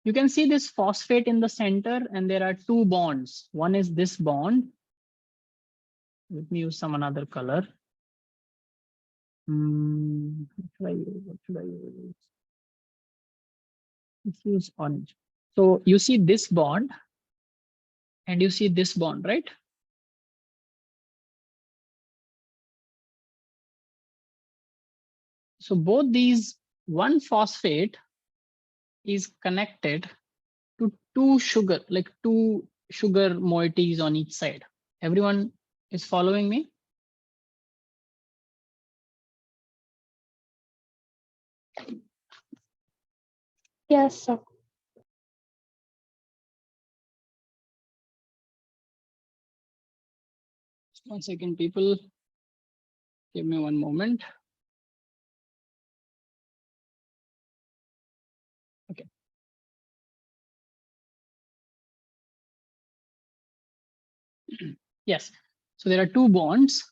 A: you can see this phosphate in the center and there are two bonds. One is this bond. Let me use some another color. What should I use? What should I use? Let's use orange. So you see this bond and you see this bond, right? So both these, one phosphate is connected to two sugar, like two sugar moieties on each side. Everyone is following me?
B: Yes, sir.
A: 1 second, people. Give me one moment. Okay. Yes. So there are two bonds,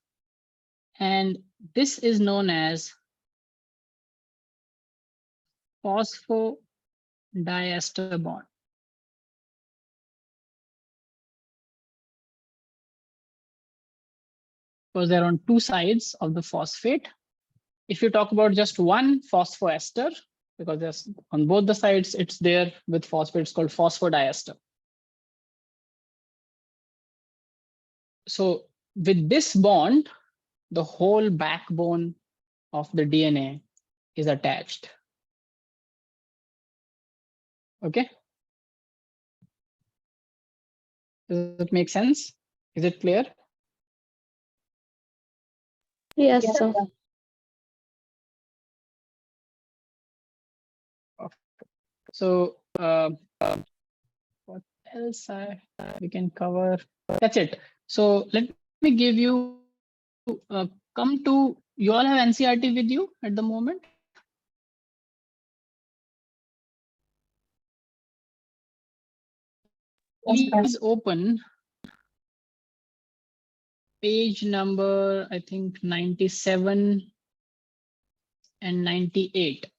A: and this is known as phosphodiester bond. Because they're on two sides of the phosphate. If you talk about just one phosphoester, because there's on both the sides, it's there with phosphate, it's called phosphodiester. So with this bond, the whole backbone of the DNA is attached. Okay. Does it make sense? Is it clear?
B: Yes,
C: Yes,
B: sir.
C: sir.
A: So what else we can cover? That's it. So let me give you, come to, you all have NCERT with you at the moment?
C: Yes, sir.
A: Please open page number, I think 97 and 98.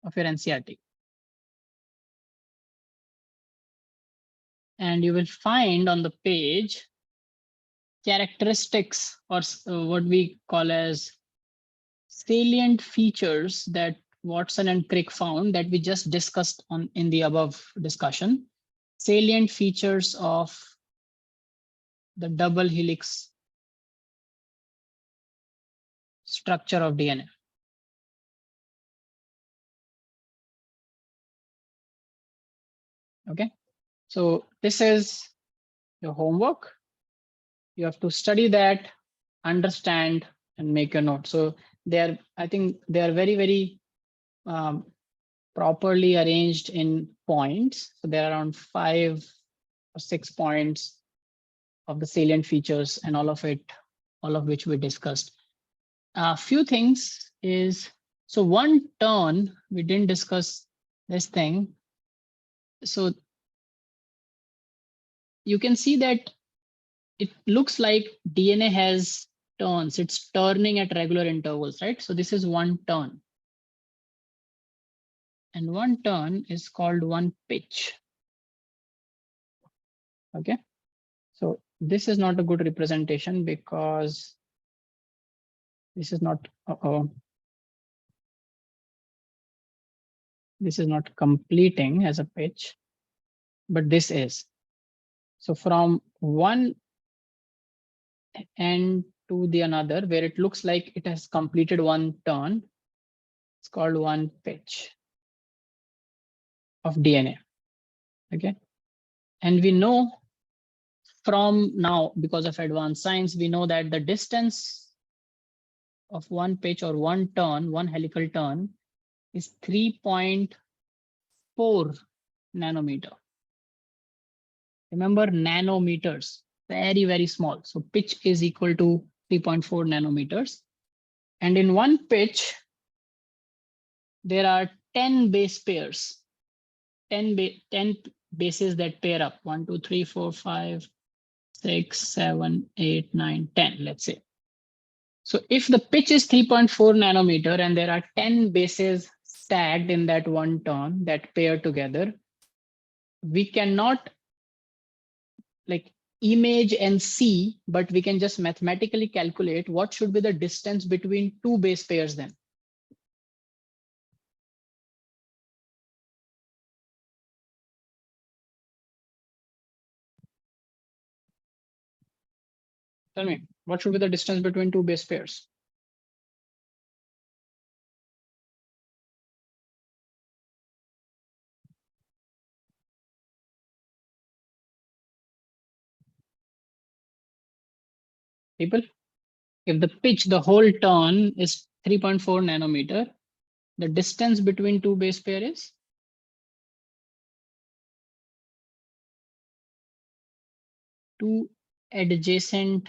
A: Of your NCERT. And you will find on the page characteristics, or what we call as salient features that Watson and Crick found that we just discussed on in the above discussion. Salient features of the double helix structure of DNA. Okay, so this is your homework. You have to study that, understand, and make your note. So they are, I think they are very, very properly arranged in points. So there are around 5 or 6 points of the salient features, and all of which we discussed. A few things is, so one turn, we didn't discuss this thing. So you can see that it looks like DNA has turns. It's turning at regular intervals, right? So this is one turn. And one turn is called one pitch. Okay. So this is not a good representation because this is not, this is not completing as a pitch, but this is. So from one end to the another, where it looks like it has completed one turn, it's called one pitch of DNA. Okay. And we know from now, because of advanced science, we know that the distance of one pitch or one turn, one helical turn, is 3.4 nanometer. Remember, nanometers, very, very small. So pitch is equal to 3.4 nanometers. And in one pitch, there are 10 base pairs, 10 bases that pair up, 1, 2, 3, 4, 5, 6, 7, 8, 9, 10, let's say. So if the pitch is 3.4 nanometer and there are 10 bases stacked in that one turn that pair together, we cannot like image and see, but we can just mathematically calculate what should be the distance between two base pairs then. Tell me, what should be the distance between two base pairs? People, if the pitch, the whole turn is 3.4 nanometer, the distance between two base pair is? Two adjacent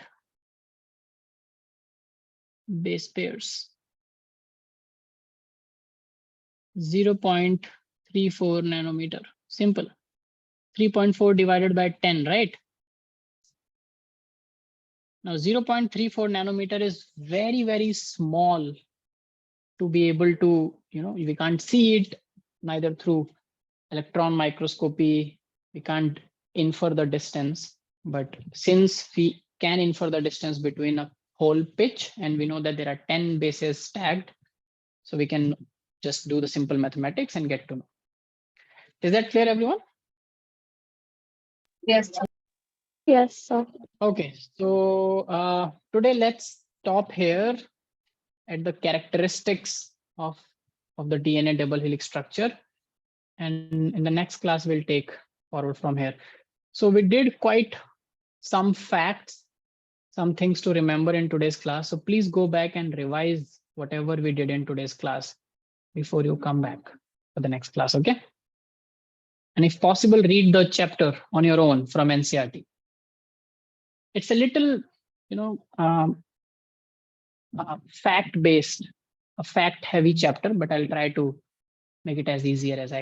A: base pairs. 0.34 nanometer. Simple. 3.4 divided by 10, right? Now 0.34 nanometer is very, very small to be able to, we can't see it neither through electron microscopy. We can't infer the distance, but since we can infer the distance between a whole pitch and we know that there are 10 bases stacked, so we can just do the simple mathematics and get to know. Is that clear, everyone?
C: Yes.
B: Yes, sir.
A: Okay, so today let's stop here at the characteristics of the DNA double helix structure. And in the next class, we'll take forward from here. So we did quite some facts, some things to remember in today's class. So please go back and revise whatever we did in today's class before you come back for the next class, okay? And if possible, read the chapter on your own from NCERT. It's a little, fact-based, a fact-heavy chapter, but I'll try to make it as easier as I